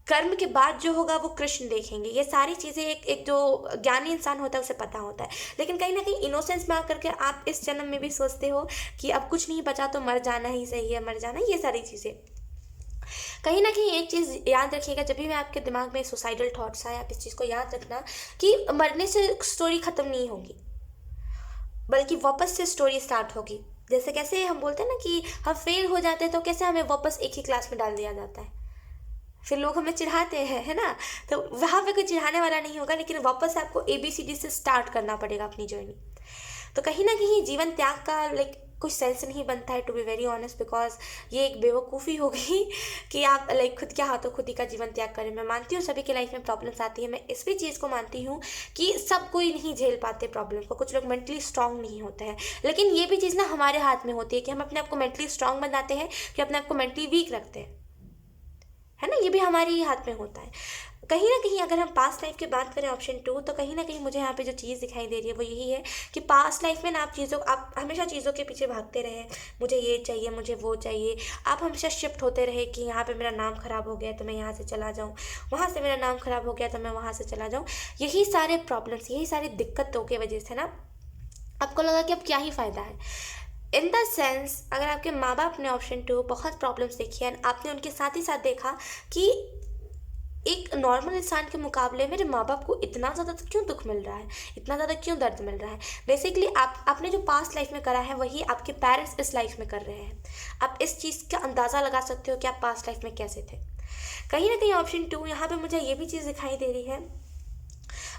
कर्म के बाद जो होगा वो कृष्ण देखेंगे। ये सारी चीज़ें एक जो ज्ञानी इंसान होता है उसे पता होता है। लेकिन कहीं ना कहीं इनोसेंस में आकर के आप इस जन्म में भी सोचते हो कि अब कुछ नहीं बचा तो मर जाना ही सही है, मर जाना, ये सारी चीज़ें। कहीं ना कहीं एक चीज़ याद रखिएगा, जब भी मैं आपके दिमाग में सुसाइडल थॉट्स आए, आप इस चीज़ को याद रखना कि मरने से स्टोरी ख़त्म नहीं होगी, बल्कि वापस से स्टोरी स्टार्ट होगी। जैसे कैसे हम बोलते हैं ना कि हम फेल हो जाते हैं तो कैसे हमें वापस एक ही क्लास में डाल दिया जाता है, फिर लोग हमें चिढ़ाते हैं, है ना। तो वहाँ पे कोई चिढ़ाने वाला नहीं होगा, लेकिन वापस आपको ABCD से स्टार्ट करना पड़ेगा अपनी जर्नी। तो कहीं ना कहीं जीवन त्याग का कुछ सेंस नहीं बनता है, to be very honest, because ये एक बेवकूफ़ी होगी कि आप खुद के हाथों खुद ही का जीवन त्याग करें। मैं मानती हूँ सभी की लाइफ में प्रॉब्लम्स आती है, मैं इस भी चीज़ को मानती हूँ कि सब कोई नहीं झेल पाते प्रॉब्लम को, कुछ लोग मेंटली स्ट्रांग नहीं होते हैं। लेकिन ये भी चीज़ ना हमारे हाथ में होती है कि हम अपने आप को मेंटली स्ट्रांग बनाते हैं कि अपने आप को मेंटली वीक रखते हैं, है ना। ये भी हमारे ही हाथ में होता है। कहीं ना कहीं अगर हम पास्ट लाइफ की बात करें ऑप्शन 2, तो कहीं ना कहीं मुझे यहाँ पे जो चीज़ दिखाई दे रही है वो यही है कि पास्ट लाइफ में ना आप हमेशा चीज़ों के पीछे भागते रहे, मुझे ये चाहिए, मुझे वो चाहिए। आप हमेशा शिफ्ट होते रहे कि यहाँ पे मेरा नाम ख़राब हो गया तो मैं यहाँ से चला जाऊँ, वहाँ से मेरा नाम ख़राब हो गया तो मैं वहाँ से चला जाऊँ। यही सारे प्रॉब्लम्स, यही सारी दिक्कतों की वजह से ना आपको लगा कि अब क्या ही फ़ायदा है। इन द सेंस, अगर आपके माँ बाप ने ऑप्शन 2 बहुत प्रॉब्लम्स देखी है, आपने उनके साथ ही साथ देखा कि एक नॉर्मल इंसान के मुकाबले मेरे माँ बाप को इतना ज़्यादा क्यों दुख मिल रहा है, इतना ज़्यादा क्यों दर्द मिल रहा है। बेसिकली आपने जो पास्ट लाइफ में करा है वही आपके पेरेंट्स इस लाइफ में कर रहे हैं। आप इस चीज़ का अंदाज़ा लगा सकते हो कि आप पास्ट लाइफ में कैसे थे। कहीं ना कहीं ऑप्शन 2 यहाँ पे मुझे ये भी चीज़ दिखाई दे रही है,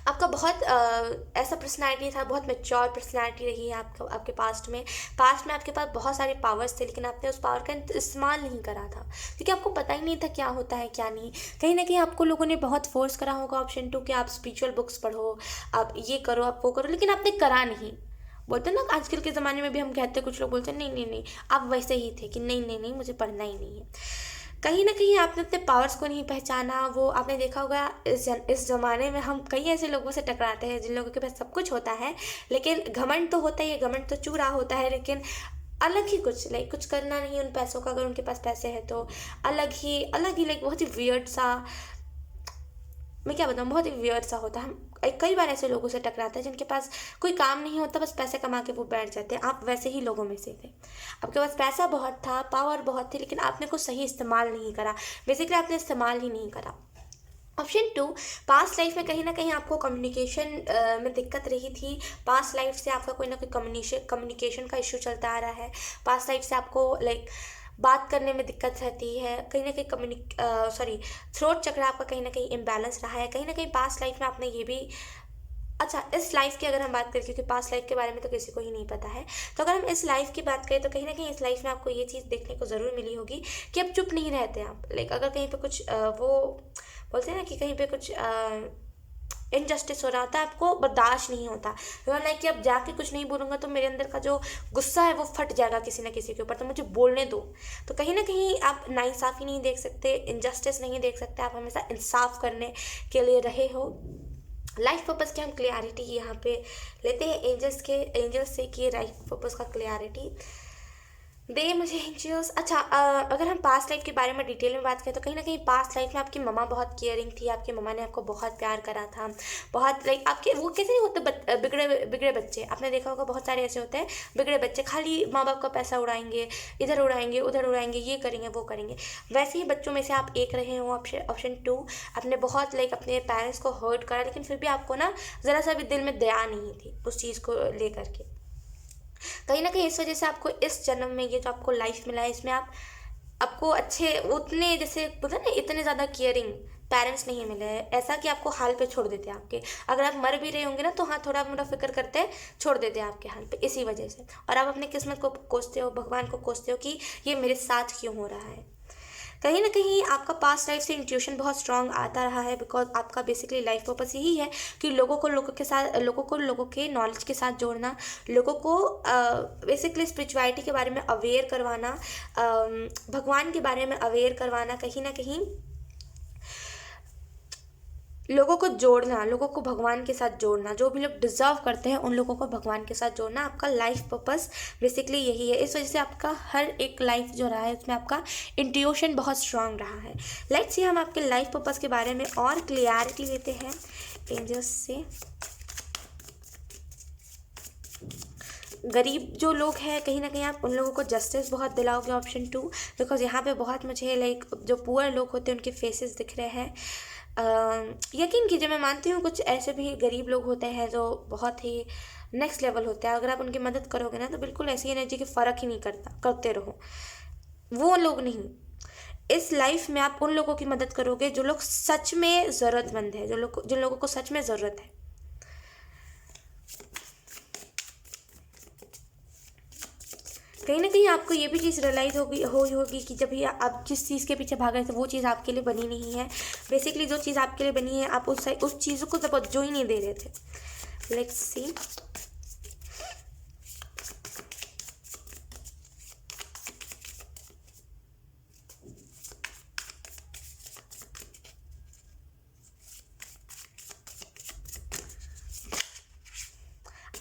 आपका बहुत ऐसा पर्सनैलिटी था, बहुत मैच्योर पर्सनैलिटी रही है आपके पास्ट में आपके पास बहुत सारे पावर्स थे, लेकिन आपने उस पावर का इस्तेमाल नहीं करा था क्योंकि आपको पता ही नहीं था क्या होता है क्या नहीं। कहीं ना कहीं आपको लोगों ने बहुत फोर्स करा होगा ऑप्शन 2 कि आप स्पिरिचुअल बुक्स पढ़ो, आप ये करो, आप वो करो, लेकिन आपने करा नहीं। बोलते ना आजकल के ज़माने में भी हम कहते हैं, कुछ लोग बोलते हैं नहीं नहीं नहीं, आप वैसे ही थे कि नहीं नहीं नहीं मुझे पढ़ना ही नहीं है। कहीं ना कहीं आपने अपने पावर्स को नहीं पहचाना। वो आपने देखा होगा इस ज़माने में हम कई ऐसे लोगों से टकराते हैं जिन लोगों के पास सब कुछ होता है, लेकिन घमंड तो होता ही है, घमंड तो चूरा होता है, लेकिन अलग ही कुछ करना नहीं उन पैसों का। अगर उनके पास पैसे हैं तो अलग ही बहुत ही वियर्ड सा, मैं क्या बताऊँ, बहुत ही वियर्ड सा होता है। हम कई बार ऐसे लोगों से टकराते हैं जिनके पास कोई काम नहीं होता, बस पैसे कमा के वो बैठ जाते हैं। आप वैसे ही लोगों में से थे, आपके पास पैसा बहुत था, पावर बहुत थी, लेकिन आपने कुछ सही इस्तेमाल नहीं करा। बेसिकली आपने इस्तेमाल ही नहीं करा। ऑप्शन 2, पास्ट लाइफ में कहीं ना कहीं आपको कम्युनिकेशन में दिक्कत रही थी। पास्ट लाइफ से आपका कोई ना कोई कम्युनिकेशन का इशू चलता आ रहा है। पास्ट लाइफ से आपको बात करने में दिक्कत रहती है, कहीं ना कहीं थ्रोट चक्र आपका कहीं ना कहीं इम्बैलेंस रहा है। कहीं ना कहीं पास्ट लाइफ में आपने ये भी अच्छा, इस लाइफ की अगर हम बात करें, क्योंकि पास्ट लाइफ के बारे में तो किसी को ही नहीं पता है, तो अगर हम इस लाइफ की बात करें तो कहीं ना कहीं इस लाइफ में आपको ये चीज़ देखने को ज़रूर मिली होगी कि अब चुप नहीं रहते आप। लाइक अगर कहीं पे कुछ वो बोलते हैं ना कि कहीं पे कुछ इनजस्टिस हो रहा होता है, आपको बर्दाश्त नहीं होता। लाइक कि अब जाके कुछ नहीं बोलूँगा तो मेरे अंदर का जो गुस्सा है वो फट जाएगा किसी ना किसी के ऊपर, तो मुझे बोलने दो। तो कहीं ना कहीं आप नाइंसाफ़ी नहीं देख सकते, इनजस्टिस नहीं देख सकते, आप हमेशा इंसाफ करने के लिए रहे हो। लाइफ पर्पस की हम क्लियरिटी यहाँ पे लेते हैं एंजल्स से कि लाइफ पर्पस का क्लियरिटी दे मुझे एंजल्स। अच्छा, अगर हम पास्ट लाइफ के बारे में डिटेल में बात करें तो कहीं ना कहीं पास्ट लाइफ में आपकी मम्मा बहुत केयरिंग थी, आपकी मम्मा ने आपको बहुत प्यार करा था, बहुत लाइक आपके वो कैसे नहीं होते बिगड़े बिगड़े बच्चे, आपने देखा होगा बहुत सारे ऐसे होते हैं बिगड़े बच्चे, खाली माँ बाप का पैसा उड़ाएंगे, इधर उड़ाएंगे उधर उड़ाएंगे, ये करेंगे वो करेंगे। वैसे ही बच्चों में से आप एक रहे हो। ऑप्शन 2, आपने बहुत लाइक अपने पेरेंट्स को हर्ट करा, लेकिन फिर भी आपको ना ज़रा सा भी दिल में दया नहीं थी उस चीज़ को लेकर के। कहीं ना कहीं इस वजह से आपको इस जन्म में ये जो आपको लाइफ मिला है, इसमें आपको अच्छे उतने जैसे बोलते हैं ना इतने ज़्यादा केयरिंग पेरेंट्स नहीं मिले हैं, ऐसा कि आपको हाल पे छोड़ देते हैं आपके। अगर आप मर भी रहे होंगे ना तो हाँ थोड़ा मोड़ा फिक्र करते छोड़ देते हैं आपके हाल पे, इसी वजह से। और आप अपने किस्मत को कोसते हो, भगवान को कोसते हो कि ये मेरे साथ क्यों हो रहा है। कहीं ना कहीं आपका पास्ट लाइफ से इंट्यूशन बहुत स्ट्रांग आता रहा है, बिकॉज आपका बेसिकली लाइफ पर्पस यही है कि लोगों के नॉलेज के साथ जोड़ना, लोगों को बेसिकली स्पिरिचुअलिटी के बारे में अवेयर करवाना, भगवान के बारे में अवेयर करवाना, कहीं ना कहीं लोगों को जोड़ना, लोगों को भगवान के साथ जोड़ना, जो भी लोग डिज़र्व करते हैं उन लोगों को भगवान के साथ जोड़ना। आपका लाइफ पर्पस बेसिकली यही है। इस वजह से आपका हर एक लाइफ जो रहा है उसमें आपका इंट्यूशन बहुत स्ट्रांग रहा है। लेट्स सी हम आपके लाइफ पर्पस के बारे में और क्लियरिटी लेते हैं एंजल्स से। गरीब जो लोग हैं कहीं ना कहीं आप उन लोगों को जस्टिस बहुत दिलाओगे, ऑप्शन 2, बिकॉज यहाँ पे बहुत मुझे लाइक जो पुअर लोग होते हैं उनके फेसेस दिख रहे हैं। यकीन कीजिए मैं मानती हूँ कुछ ऐसे भी गरीब लोग होते हैं जो बहुत ही नेक्स्ट लेवल होते हैं, अगर आप उनकी मदद करोगे ना तो बिल्कुल ऐसी एनर्जी की फ़र्क ही नहीं करते रहो। वो लोग नहीं, इस लाइफ में आप उन लोगों की मदद करोगे जो लोग सच में ज़रूरतमंद है, जिन लोगों को सच में ज़रूरत है। कहीं ना कहीं आपको ये भी चीज़ रियलाइज होगी कि जब भी आप जिस चीज़ के पीछे भाग रहे थे वो चीज़ आपके लिए बनी नहीं है। बेसिकली जो चीज़ आपके लिए बनी है आप उस चीज़ों को तवज्जो ही नहीं दे रहे थे। लेट्स सी,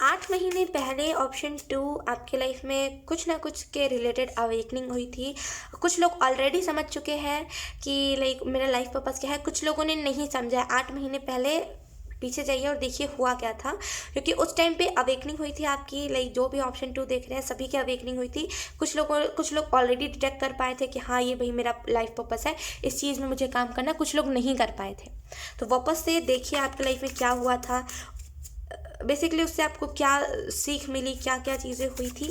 आठ महीने पहले ऑप्शन 2 आपके लाइफ में कुछ ना कुछ के रिलेटेड अवेकनिंग हुई थी। कुछ लोग ऑलरेडी समझ चुके हैं कि लाइक मेरा लाइफ पर्पस क्या है, कुछ लोगों ने नहीं समझा है। 8 महीने पहले पीछे जाइए और देखिए हुआ क्या था, क्योंकि उस टाइम पे अवेकनिंग हुई थी आपकी। लाइक जो भी ऑप्शन 2 देख रहे हैं सभी की अवेकनिंग हुई थी। कुछ लोग ऑलरेडी डिटेक्ट कर पाए थे कि हाँ ये भाई मेरा लाइफ पर्पस है, इस चीज़ में मुझे काम करना, कुछ लोग नहीं कर पाए थे। तो वापस से देखिए आपके लाइफ में क्या हुआ था, बेसिकली उससे आपको क्या सीख मिली, क्या क्या चीज़ें हुई थी।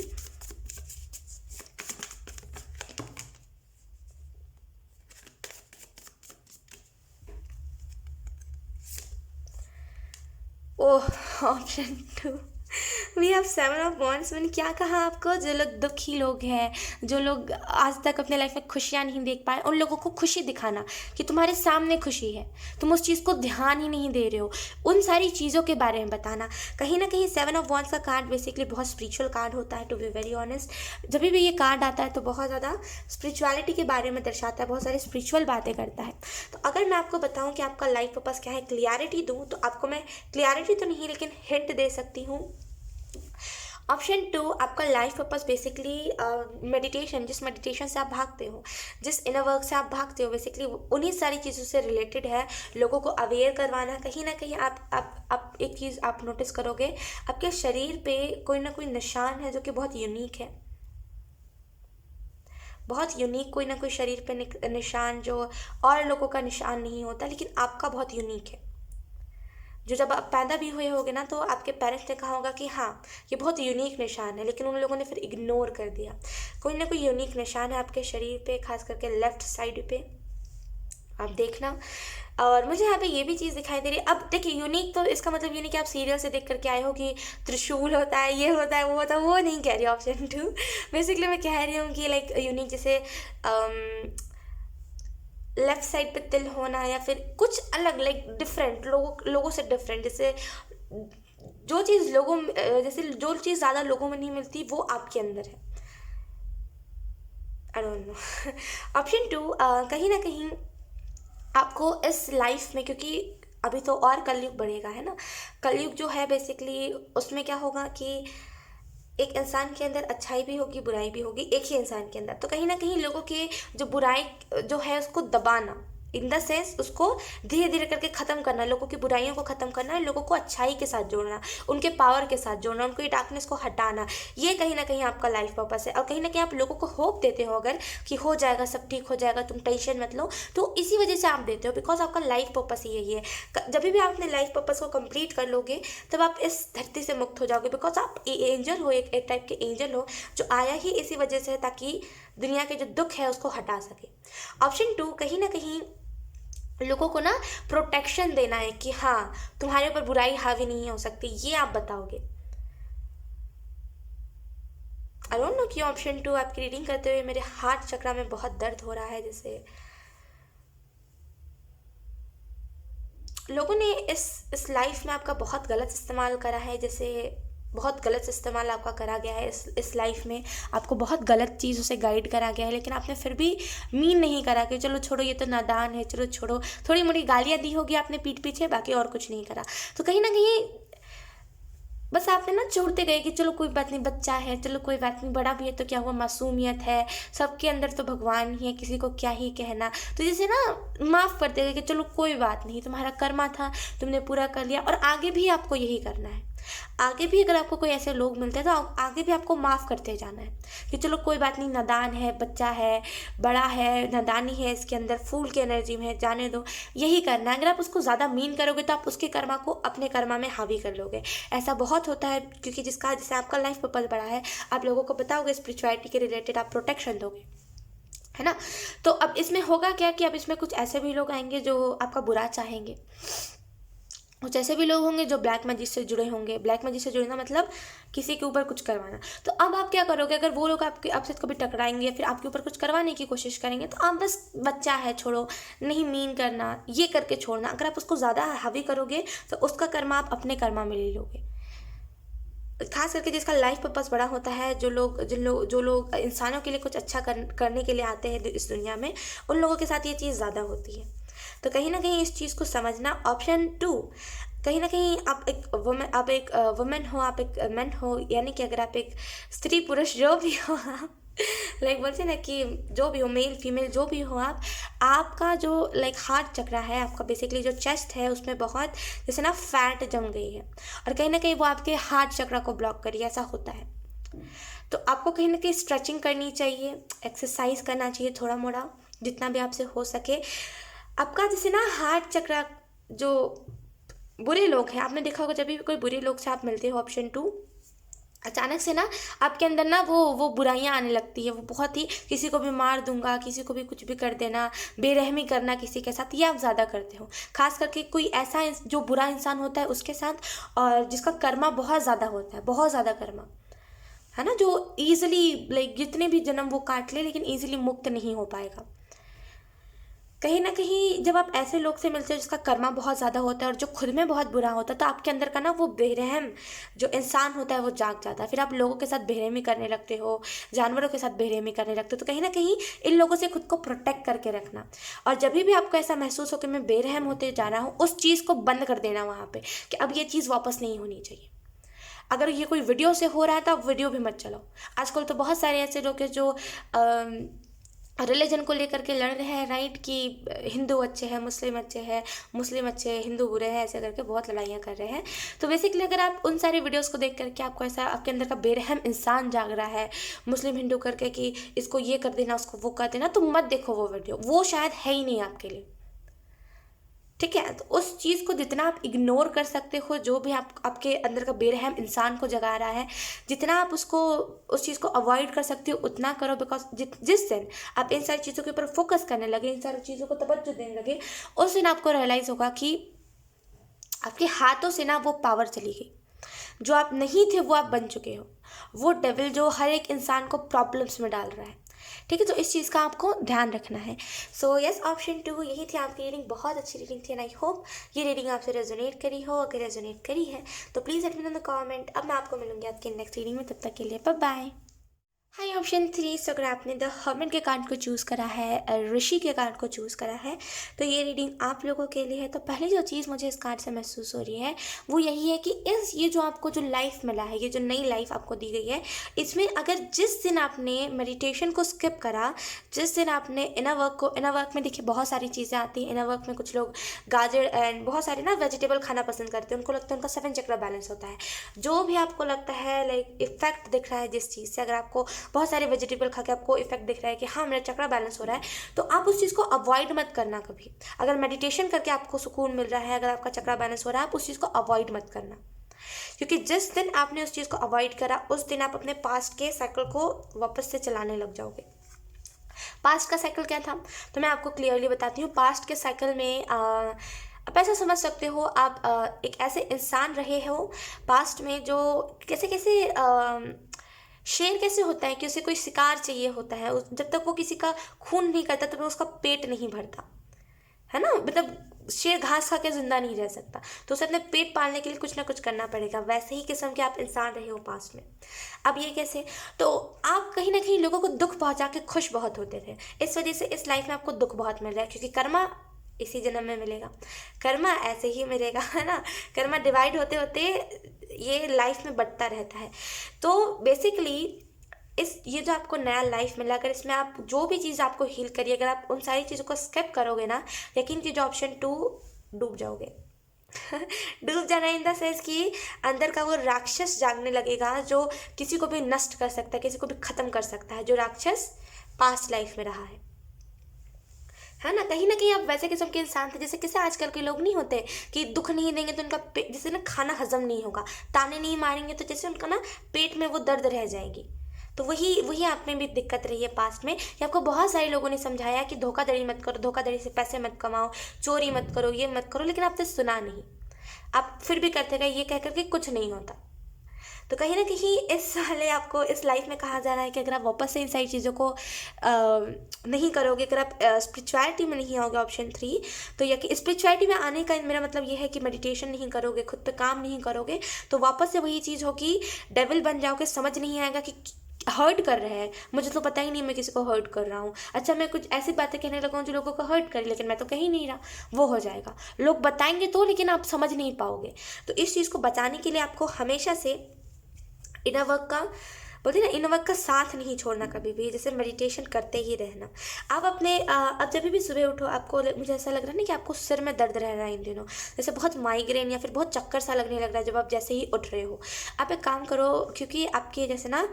Oh, option 2 we have 7 of wands. मैंने क्या कहा आपको, जो लोग दुखी लोग हैं, जो लोग आज तक अपने लाइफ में खुशियाँ नहीं देख पाए, उन लोगों को खुशी दिखाना कि तुम्हारे सामने खुशी है, तुम उस चीज़ को ध्यान ही नहीं दे रहे हो, उन सारी चीज़ों के बारे में बताना। कहीं ना कहीं 7 ऑफ वॉन्ड्स का कार्ड बेसिकली बहुत स्पिरिचुअल कार्ड होता है, टू बी वेरी ऑनेस्ट। जब भी ये कार्ड आता है तो बहुत ज़्यादा स्पिरिचुअलिटी के बारे में दर्शाता है, बहुत सारी स्पिरिचुअल बातें करता है। तो अगर मैं आपको बताऊँ कि आपका लाइफ पर्पस क्या है, क्लियरिटी दूँ, तो आपको मैं क्लियरिटी तो नहीं लेकिन हिंट दे सकती हूँ। ऑप्शन 2 आपका लाइफ पर्पस बेसिकली मेडिटेशन, जिस मेडिटेशन से आप भागते हो, जिस इनर वर्क से आप भागते हो, बेसिकली उन्हीं सारी चीज़ों से रिलेटेड है। लोगों को अवेयर करवाना। कहीं ना कहीं आप एक चीज़ आप नोटिस करोगे, आपके शरीर पे कोई ना कोई निशान है जो कि बहुत यूनिक है, बहुत यूनिक कोई ना कोई शरीर पे निशान जो और लोगों का निशान नहीं होता, लेकिन आपका बहुत यूनिक है। जो जब आप पैदा भी हुए होगे ना तो आपके पेरेंट्स ने कहा होगा कि हाँ ये बहुत यूनिक निशान है, लेकिन उन लोगों ने फिर इग्नोर कर दिया। कोई ना कोई यूनिक निशान है आपके शरीर पे, खास करके लेफ्ट साइड पे। आप देखना और मुझे यहाँ पे ये भी चीज़ दिखाई दे रही है। अब देखिए यूनिक तो इसका मतलब ये नहीं कि आप सीरियल से देख करके आए हो कि त्रिशूल होता है, ये होता है, वो होता है, वो नहीं कह रही ऑप्शन टू। बेसिकली मैं कह रही हूँ कि लाइक यूनिक जैसे लेफ्ट साइड पे तिल होना, या फिर कुछ अलग लाइक डिफरेंट, लोगों से डिफरेंट, जैसे जो चीज़ जैसे जो चीज़ ज़्यादा लोगों में नहीं मिलती वो आपके अंदर है। I don't know. Option two, कहीं ना कहीं आपको इस लाइफ में, क्योंकि अभी तो और कलयुग बढ़ेगा है ना, कलयुग जो है बेसिकली उसमें क्या होगा कि एक इंसान के अंदर अच्छाई भी होगी, बुराई भी होगी, एक ही इंसान के अंदर। तो कहीं ना कहीं लोगों के जो बुराई जो है उसको दबाना, इन द सेंस उसको धीरे धीरे करके ख़त्म करना, लोगों की बुराइयों को ख़त्म करना, लोगों को अच्छाई के साथ जोड़ना, उनके पावर के साथ जोड़ना, उनको ये डार्कनेस को हटाना, ये कहीं ना कहीं आपका लाइफ पर्पस है। और कहीं ना कहीं आप लोगों को होप देते हो अगर कि हो जाएगा, सब ठीक हो जाएगा, तुम टेंशन मत लो, तो इसी वजह से आप देते हो, बिकॉज आपका लाइफ पर्पस ही यही है। जब भी आप अपने लाइफ पर्पस को कंप्लीट कर लोगे तब आप इस धरती से मुक्त हो जाओगे, बिकॉज आप एंजल हो, एक टाइप के एंजल हो जो आया ही इसी वजह से है ताकि दुनिया के जो दुख है उसको हटा सके। ऑप्शन टू, कहीं ना कहीं लोगों को ना प्रोटेक्शन देना है कि हाँ तुम्हारे ऊपर बुराई हावी नहीं हो सकती, ये आप बताओगे। आई डोंट नो कि ऑप्शन टू आपकी रीडिंग करते हुए मेरे हार्ट चक्रा में बहुत दर्द हो रहा है, जैसे लोगों ने इस लाइफ में आपका बहुत गलत इस्तेमाल करा है, जैसे बहुत गलत इस्तेमाल आपका करा गया है इस लाइफ में, आपको बहुत गलत चीज़ों से गाइड करा गया है, लेकिन आपने फिर भी मीन नहीं करा कि चलो छोड़ो ये तो नादान है, चलो छोड़ो, थोड़ी मोड़ी गालियाँ दी होगी आपने पीठ पीछे, बाकी और कुछ नहीं करा। तो कहीं ना कहीं बस आपने ना छोड़ते गए कि चलो कोई बात नहीं, बच्चा है, चलो कोई बात नहीं, बड़ा भी है तो क्या हुआ, मासूमियत है, सबके अंदर तो भगवान ही है, किसी को क्या ही कहना। तो जैसे ना माफ़ करते गए कि चलो कोई बात नहीं, तुम्हारा कर्मा था, तुमने पूरा कर लिया, और आगे भी आपको यही करना है। आगे भी अगर आपको कोई ऐसे लोग मिलते हैं तो आगे भी आपको माफ़ करते जाना है कि चलो कोई बात नहीं, नादान है, बच्चा है, बड़ा है, नादानी है इसके अंदर, फूल की एनर्जी में है, जाने दो, यही करना है। अगर आप उसको ज़्यादा मीन करोगे तो आप उसके कर्मा को अपने कर्मा में हावी कर लोगे। ऐसा बहुत होता है, क्योंकि जैसे आपका लाइफ पर्पस बड़ा है, आप लोगों को बताओगे स्पिरिचुअलिटी के रिलेटेड, आप प्रोटेक्शन दोगे, है ना। तो अब इसमें होगा क्या कि अब इसमें कुछ ऐसे भी लोग आएंगे जो आपका बुरा चाहेंगे, कुछ ऐसे भी लोग होंगे जो ब्लैक मैजिक से जुड़े होंगे। ब्लैक मैजिक से जुड़ना मतलब किसी के ऊपर कुछ करवाना। तो अब आप क्या करोगे, अगर वो लोग आपसे कभी टकराएंगे या फिर आपके ऊपर कुछ करवाने की कोशिश करेंगे, तो आप बस बच्चा है छोड़ो, नहीं मीन करना, ये करके छोड़ना। अगर आप उसको ज़्यादा हावी करोगे तो उसका कर्मा आप अपने कर्मा में ले लोगे। खास करके जिसका लाइफ पर्पस बड़ा होता है, जो लोग इंसानों के लिए कुछ अच्छा करने के लिए आते हैं इस दुनिया में, उन लोगों के साथ ये चीज़ ज़्यादा होती है। तो कहीं ना कहीं इस चीज़ को समझना। ऑप्शन टू, कहीं ना कहीं आप एक वुमेन हो, आप एक मैन हो, यानी कि अगर आप एक स्त्री पुरुष जो भी हो आप लाइक बोलते हैं ना कि जो भी हो, मेल फीमेल जो भी हो आप, आपका जो लाइक हार्ट चक्रा है, आपका बेसिकली जो चेस्ट है उसमें बहुत जैसे ना फैट जम गई है, और कहीं ना कहीं वो आपके हार्ट चक्रा को ब्लॉक करी, ऐसा होता है। तो आपको कहीं ना कहीं स्ट्रेचिंग करनी चाहिए, एक्सरसाइज करना चाहिए थोड़ा मोड़ा, जितना भी आपसे हो सके। आपका जैसे ना हार्ट चक्रा, जो बुरे लोग हैं, आपने देखा होगा जब भी कोई बुरे लोग से आप मिलते हो, ऑप्शन टू, अचानक से ना आपके अंदर ना वो बुराइयां आने लगती है, वो बहुत ही, किसी को भी मार दूंगा, किसी को भी कुछ भी कर देना, बेरहमी करना किसी के साथ, ये आप ज़्यादा करते हो। खास करके कोई ऐसा जो बुरा इंसान होता है उसके साथ, और जिसका कर्मा बहुत ज़्यादा होता है, बहुत ज़्यादा कर्मा है ना, जो ईजिली लाइक जितने भी जन्म वो काट ले लेकिन ईजिली मुक्त नहीं हो पाएगा। कहीं ना कहीं जब आप ऐसे लोग से मिलते हो जिसका कर्मा बहुत ज़्यादा होता है और जो खुद में बहुत बुरा होता है, तो आपके अंदर का ना वो बेरहम जो इंसान होता है वो जाग जाता है। फिर आप लोगों के साथ बेरहमी करने लगते हो, जानवरों के साथ बेरहमी करने लगते हो। तो कहीं ना कहीं इन लोगों से खुद को प्रोटेक्ट करके रखना, और जब भी आपको ऐसा महसूस हो कि मैं बेरहम होते जा रहा हूँ, उस चीज़ को बंद कर देना वहाँ पर कि अब ये चीज़ वापस नहीं होनी चाहिए। अगर ये कोई वीडियो से हो रहा है तो आप वीडियो भी मत चलाओ। आजकल तो बहुत सारे ऐसे लोग हैं जो रिलीजन को लेकर के लड़ रहे हैं, राइट, कि हिंदू अच्छे हैं, मुस्लिम अच्छे हैं, मुस्लिम अच्छे हैं, हिंदू बुरे हैं, ऐसे करके बहुत लड़ाइयाँ कर रहे हैं। तो बेसिकली अगर आप उन सारे वीडियोस को देख करके आपको ऐसा आपके अंदर का बेरहम इंसान जाग रहा है, मुस्लिम हिंदू करके कि इसको ये कर देना, उसको वो कर देना, तो मत देखो वो वीडियो, वो शायद है ही नहीं आपके लिए। ठीक है। तो उस चीज़ को जितना आप इग्नोर कर सकते हो, जो भी आपके अंदर का बेरहम इंसान को जगा रहा है, जितना आप उस चीज़ को अवॉइड कर सकते हो उतना करो। बिकॉज जिस दिन आप इन सारी चीज़ों के ऊपर फोकस करने लगे, इन सारी चीज़ों को तवज्जो देने लगे, उस दिन आपको रियलाइज़ होगा कि आपके हाथों से ना वो पावर चली गई। जो आप नहीं थे वो आप बन चुके हो। वो डेविल जो हर एक इंसान को प्रॉब्लम्स में डाल रहा है, ठीक है। तो इस चीज़ का आपको ध्यान रखना है। सो यस, ऑप्शन 2 यही थी आपकी रीडिंग। बहुत अच्छी रीडिंग थी एंड आई होप ये रीडिंग आपसे रेजोनेट करी हो। अगर रेजोनेट करी है तो please let me know in the comment. अब मैं आपको मिलूंगी आपकी नेक्स्ट रीडिंग में, तब तक के लिए बाय बाय। High, option 3। सो अगर आपने द हर्मिट के कार्ड को चूज़ करा है, ऋषि के कार्ड को चूज़ करा है, तो ये रीडिंग आप लोगों के लिए है। तो पहली जो चीज़ मुझे इस कार्ड से महसूस हो रही है वो यही है कि ये जो आपको जो लाइफ मिला है, ये जो नई लाइफ आपको दी गई है, इसमें अगर जिस दिन आपने मेडिटेशन को स्किप करा, जिस दिन आपने इनर वर्क में देखिए बहुत सारी चीज़ें आती हैं। इनर वर्क में कुछ लोग गाजर एंड बहुत सारे ना वेजिटेबल खाना पसंद करते हैं, उनको लगता है उनका 7 चक्र बैलेंस होता है। जो भी आपको लगता है लाइक इफेक्ट दिख रहा है जिस चीज़ से, अगर आपको बहुत सारे वेजिटेबल खा के आपको इफेक्ट दिख रहा है कि हाँ मेरा चक्रा बैलेंस हो रहा है, तो आप उस चीज़ को अवॉइड मत करना कभी। अगर मेडिटेशन करके आपको सुकून मिल रहा है, अगर आपका चक्रा बैलेंस हो रहा है, आप उस चीज़ को अवॉइड मत करना। क्योंकि जिस दिन आपने उस चीज़ को अवॉइड करा, उस दिन आप अपने पास्ट के साइकिल को वापस से चलाने लग जाओगे। पास्ट का साइकिल क्या था तो मैं आपको क्लियरली बताती हूँ। पास्ट के साइकिल में आप ऐसा समझ सकते हो, आप एक ऐसे इंसान रहे हो पास्ट में जो कैसे कैसे शेर कैसे होता है कि उसे कोई शिकार चाहिए होता है। जब तक वो किसी का खून नहीं करता तब तक उसका पेट नहीं भरता है ना। मतलब शेर घास खा के जिंदा नहीं रह सकता, तो उसे अपने पेट पालने के लिए कुछ ना कुछ करना पड़ेगा। वैसे ही किस्म के आप इंसान रहे हो पास्ट में। अब ये कैसे, तो आप कहीं ना कहीं लोगों को दुख पहुंचा के खुश बहुत होते थे। इस वजह से इस लाइफ में आपको दुख बहुत मिल रहा है, क्योंकि कर्मा इसी जन्म में मिलेगा, कर्मा ऐसे ही मिलेगा, है ना। कर्मा डिवाइड होते होते ये लाइफ में बढ़ता रहता है। तो बेसिकली ये जो आपको नया लाइफ मिला, अगर इसमें आप जो भी चीज़ आपको हील करिए, अगर आप उन सारी चीज़ों को स्किप करोगे ना, यकीन कीजिए ऑप्शन 2 डूब जाओगे। डूब जाना इन द सेंस कि अंदर का वो राक्षस जागने लगेगा जो किसी को भी नष्ट कर सकता है, किसी को भी ख़त्म कर सकता है, जो राक्षस पास्ट लाइफ में रहा है ना। कहीं ना कहीं आप वैसे किस्म के इंसान थे जैसे किसी आजकल के लोग नहीं होते कि दुख नहीं देंगे तो उनका जैसे ना खाना हजम नहीं होगा, ताने नहीं मारेंगे तो जैसे उनका ना पेट में वो दर्द रह जाएगी। तो वही आप में भी दिक्कत रही है पास्ट में, कि आपको बहुत सारे लोगों ने समझाया कि धोखाधड़ी मत करो, धोखाधड़ी से पैसे मत कमाओ, चोरी मत करो, ये मत करो, लेकिन आपने सुना नहीं। आप फिर भी करते गए ये कह करके कुछ नहीं होता। तो कहीं ना कहीं इस साले आपको इस लाइफ में कहा जा रहा है कि अगर आप वापस से इन सारी चीज़ों को नहीं करोगे, अगर आप स्पिरिचुअलिटी में नहीं आओगे ऑप्शन 3, तो या कि स्पिरिचुअलिटी में आने का मेरा मतलब ये है कि मेडिटेशन नहीं करोगे, खुद पे काम नहीं करोगे, तो वापस से वही चीज़ होगी, डेविल बन जाओगे। समझ नहीं आएगा कि हर्ट कर रहे हैं, मुझे तो पता ही नहीं मैं किसी को हर्ट कर रहा हूँ। अच्छा, मैं कुछ ऐसी बातें कहने लगा हूँ जो लोगों को हर्ट करे, लेकिन मैं तो कह ही नहीं रहा। वो हो जाएगा, लोग बताएंगे तो, लेकिन आप समझ नहीं पाओगे। तो इस चीज़ को बचाने के लिए आपको हमेशा से इनर वर्क का बोलते हैं ना, इनर वर्क का साथ नहीं छोड़ना कभी भी, जैसे मेडिटेशन करते ही रहना। आप अपने अब जब भी सुबह उठो, आपको मुझे ऐसा लग रहा है ना कि आपको सिर में दर्द रह रहा है इन दिनों, जैसे बहुत माइग्रेन या फिर बहुत चक्कर सा लगने लग रहा है जब आप जैसे ही उठ रहे हो। आप एक काम करो, क्योंकि आपके जैसे ना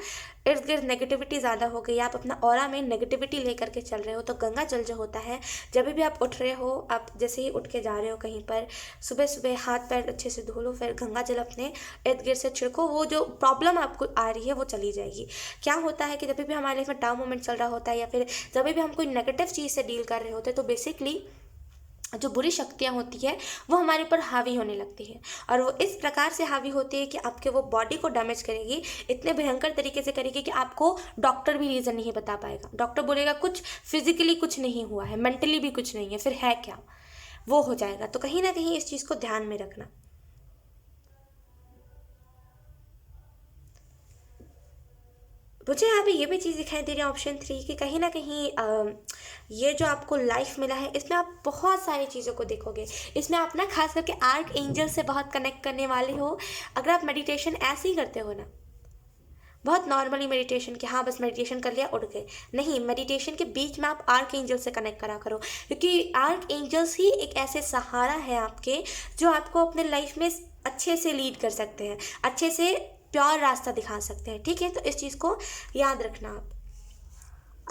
इर्द गिर्द नेगेटिविटी ज़्यादा हो गई, आप अपना ऑरा में नेगेटिविटी लेकर के चल रहे हो, तो गंगा जल जो होता है, जब भी आप उठ रहे हो, आप जैसे ही उठ के जा रहे हो कहीं पर, सुबह सुबह हाथ पैर अच्छे से धो लो, फिर गंगा जल अपने इर्द गिर्द से छिड़को। वो जो प्रॉब्लम आपको आ रही है वो चली जाएगी। क्या होता है कि जब भी हमारे लाइफ में डाउन मोमेंट चल रहा होता है, या फिर जब भी हम कोई नेगेटिव चीज़ से डील कर रहे होते हैं, तो बेसिकली जो बुरी शक्तियाँ होती है वो हमारे ऊपर हावी होने लगती है, और वो इस प्रकार से हावी होती है कि आपके वो बॉडी को डैमेज करेगी, इतने भयंकर तरीके से करेगी कि आपको डॉक्टर भी रीज़न नहीं बता पाएगा। डॉक्टर बोलेगा कुछ फिजिकली कुछ नहीं हुआ है, मेंटली भी कुछ नहीं है, फिर है क्या, वो हो जाएगा। तो कहीं ना कहीं इस चीज़ को ध्यान में रखना। मुझे यहाँ पे ये भी चीज़ दिखाई दे रही है ऑप्शन 3 कि कहीं ना कहीं ये जो आपको लाइफ मिला है, इसमें आप बहुत सारी चीज़ों को देखोगे। इसमें आप ना खास करके आर्क एंजल से बहुत कनेक्ट करने वाले हो। अगर आप मेडिटेशन ऐसे ही करते हो ना, बहुत नॉर्मली मेडिटेशन कि हाँ बस मेडिटेशन कर लिया उठ गए, नहीं, मेडिटेशन के बीच में आप आर्क एंजल से कनेक्ट करा करो, क्योंकि आर्क एंजल्स ही एक ऐसे सहारा है आपके जो आपको अपने लाइफ में अच्छे से लीड कर सकते हैं, अच्छे से प्योर रास्ता दिखा सकते हैं। ठीक है, तो इस चीज़ को याद रखना आप।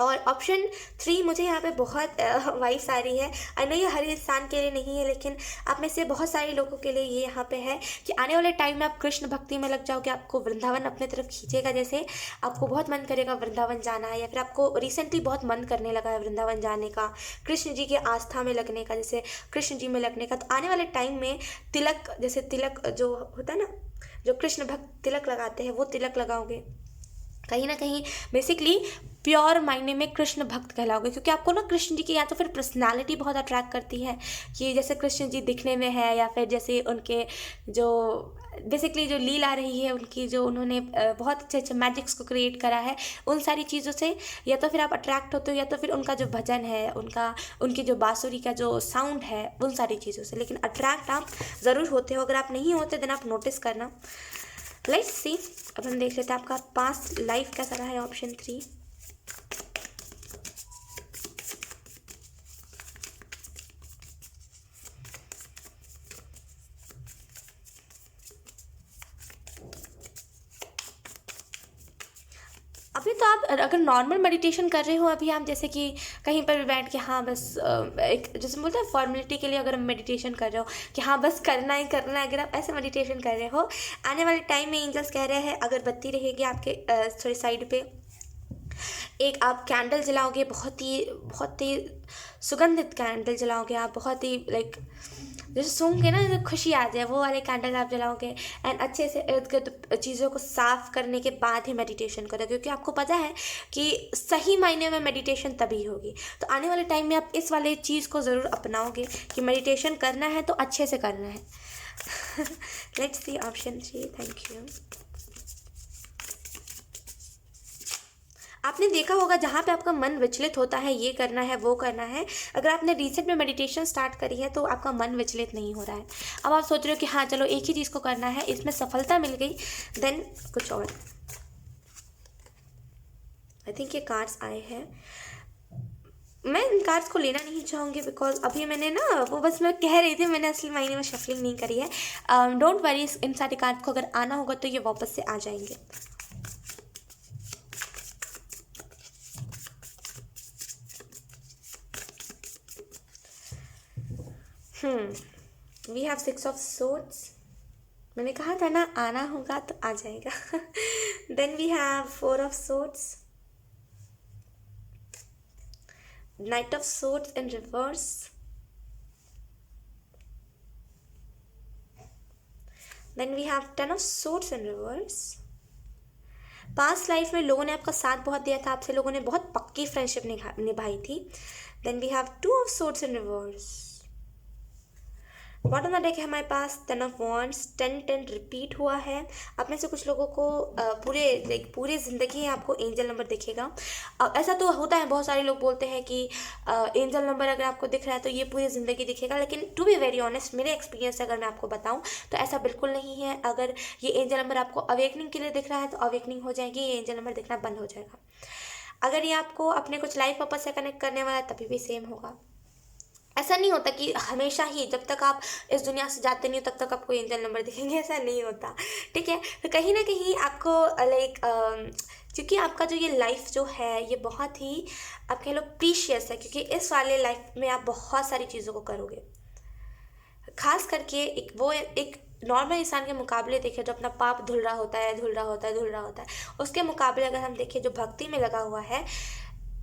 और ऑप्शन 3 मुझे यहाँ पे बहुत वाइब्स आ रही है। आई नो ये हर इंसान के लिए नहीं है, लेकिन आप में से बहुत सारे लोगों के लिए ये यहाँ पे है कि आने वाले टाइम में आप कृष्ण भक्ति में लग जाओगे, आपको वृंदावन अपने तरफ खींचेगा। जैसे आपको बहुत मन करेगा वृंदावन जाना है, या फिर आपको रिसेंटली बहुत मन करने लगा है वृंदावन जाने का, कृष्ण जी की आस्था में लगने का, जैसे कृष्ण जी में लगने का। तो आने वाले टाइम में तिलक, जैसे तिलक जो होता है ना, जो कृष्ण भक्त तिलक लगाते हैं, वो तिलक लगाओगे। कहीं ना कहीं बेसिकली प्योर मायने में कृष्ण भक्त कहलाओगे, क्योंकि आपको ना कृष्ण जी की या तो फिर पर्सनालिटी बहुत अट्रैक्ट करती है कि जैसे कृष्ण जी दिखने में है, या फिर जैसे उनके जो बेसिकली जो लीला रही है उनकी, जो उन्होंने बहुत अच्छे अच्छे मैजिक्स को क्रिएट करा है, उन सारी चीज़ों से या तो फिर आप अट्रैक्ट होते हो, या तो फिर उनका जो भजन है, उनकी जो बांसुरी का जो साउंड है, उन सारी चीज़ों से। लेकिन अट्रैक्ट आप ज़रूर होते हो। अगर आप नहीं होते देन आप नोटिस करना। लेट्स सी, अब हम देख लेते हैं आपका पास्ट लाइफ कैसा रहा है। ऑप्शन 3, अभी तो आप अगर नॉर्मल मेडिटेशन कर रहे हो, अभी आप जैसे कि कहीं पर भी बैठ के, हाँ बस एक जैसे बोलते हैं फॉर्मेलिटी के लिए अगर हम मेडिटेशन कर रहे हो कि हाँ बस करना ही करना है, अगर आप ऐसे मेडिटेशन कर रहे हो, आने वाले टाइम में एंजल्स कह रहे हैं अगरबत्ती रहेगी आपके साइड पे, एक आप कैंडल जलाओगे, बहुत ही सुगंधित कैंडल जलाओगे आप, बहुत ही लाइक जैसे सूंघ के ना जैसे खुशी आ जाए, वो वाले कैंडल आप जलाओगे। एंड अच्छे से इर्द गिर्द चीज़ों को साफ करने के बाद ही मेडिटेशन करो, क्योंकि आपको पता है कि सही मायने में मेडिटेशन तभी होगी। तो आने वाले टाइम में आप इस वाले चीज़ को ज़रूर अपनाओगे कि मेडिटेशन करना है तो अच्छे से करना है। Let's see option 3। Thank you. आपने देखा होगा जहाँ पे आपका मन विचलित होता है, ये करना है वो करना है, अगर आपने रिसेंट में मेडिटेशन स्टार्ट करी है तो आपका मन विचलित नहीं हो रहा है। अब आप सोच रहे हो कि हाँ चलो एक ही चीज़ को करना है, इसमें सफलता मिल गई, देन कुछ और। आई थिंक ये कार्ड्स आए हैं। मैं इन कार्ड्स को लेना नहीं चाहूँगी, बिकॉज अभी मैंने ना वो बस मैं कह रही थी, मैंने असली मायने में शफलिंग नहीं करी है। डोंट वरी, इन सारे कार्ड्स को अगर आना होगा तो ये वापस से आ जाएंगे। We have 6 of swords. मैंने कहा था ना आना होगा तो आ जाएगा। Then we have 4 of swords, knight of swords in reverse, then we have 10 of swords in reverse. Past life में लोगों ने आपका साथ बहुत दिया था, आपसे लोगों ने बहुत पक्की फ्रेंडशिप निभाई थी। Then we have 2 of swords in reverse. Bottom of the deck है हमारे पास 10 ऑफ वॉन्ड्स। 10 रिपीट हुआ है। आप में से कुछ लोगों को पूरे ज़िंदगी आपको एंजल नंबर दिखेगा। ऐसा तो होता है, बहुत सारे लोग बोलते हैं कि एंजल नंबर अगर आपको दिख रहा है तो ये पूरी ज़िंदगी दिखेगा, लेकिन टू बी वेरी ऑनेस्ट मेरे एक्सपीरियंस से अगर मैं आपको बताऊं तो ऐसा बिल्कुल नहीं है। अगर ये एंजल नंबर आपको अवेकनिंग के लिए दिख रहा है तो अवेकनिंग हो जाएगी, ये एंजल नंबर दिखना बंद हो जाएगा। अगर ये आपको अपने कुछ लाइफ पर्पस से कनेक्ट करने वाला है तभी भी सेम होगा। ऐसा नहीं होता कि हमेशा ही जब तक आप इस दुनिया से जाते नहीं हो तब तक आपको एंजल नंबर दिखेंगे, ऐसा नहीं होता। ठीक है, तो कहीं ना कहीं आपको लाइक क्योंकि आपका जो ये लाइफ जो है ये बहुत ही आप कह लो प्रीशियस है, क्योंकि इस वाले लाइफ में आप बहुत सारी चीज़ों को करोगे। खास करके एक नॉर्मल इंसान के मुकाबले देखें जो अपना पाप धुल रहा होता है, उसके मुकाबले अगर हम देखें जो भक्ति में लगा हुआ है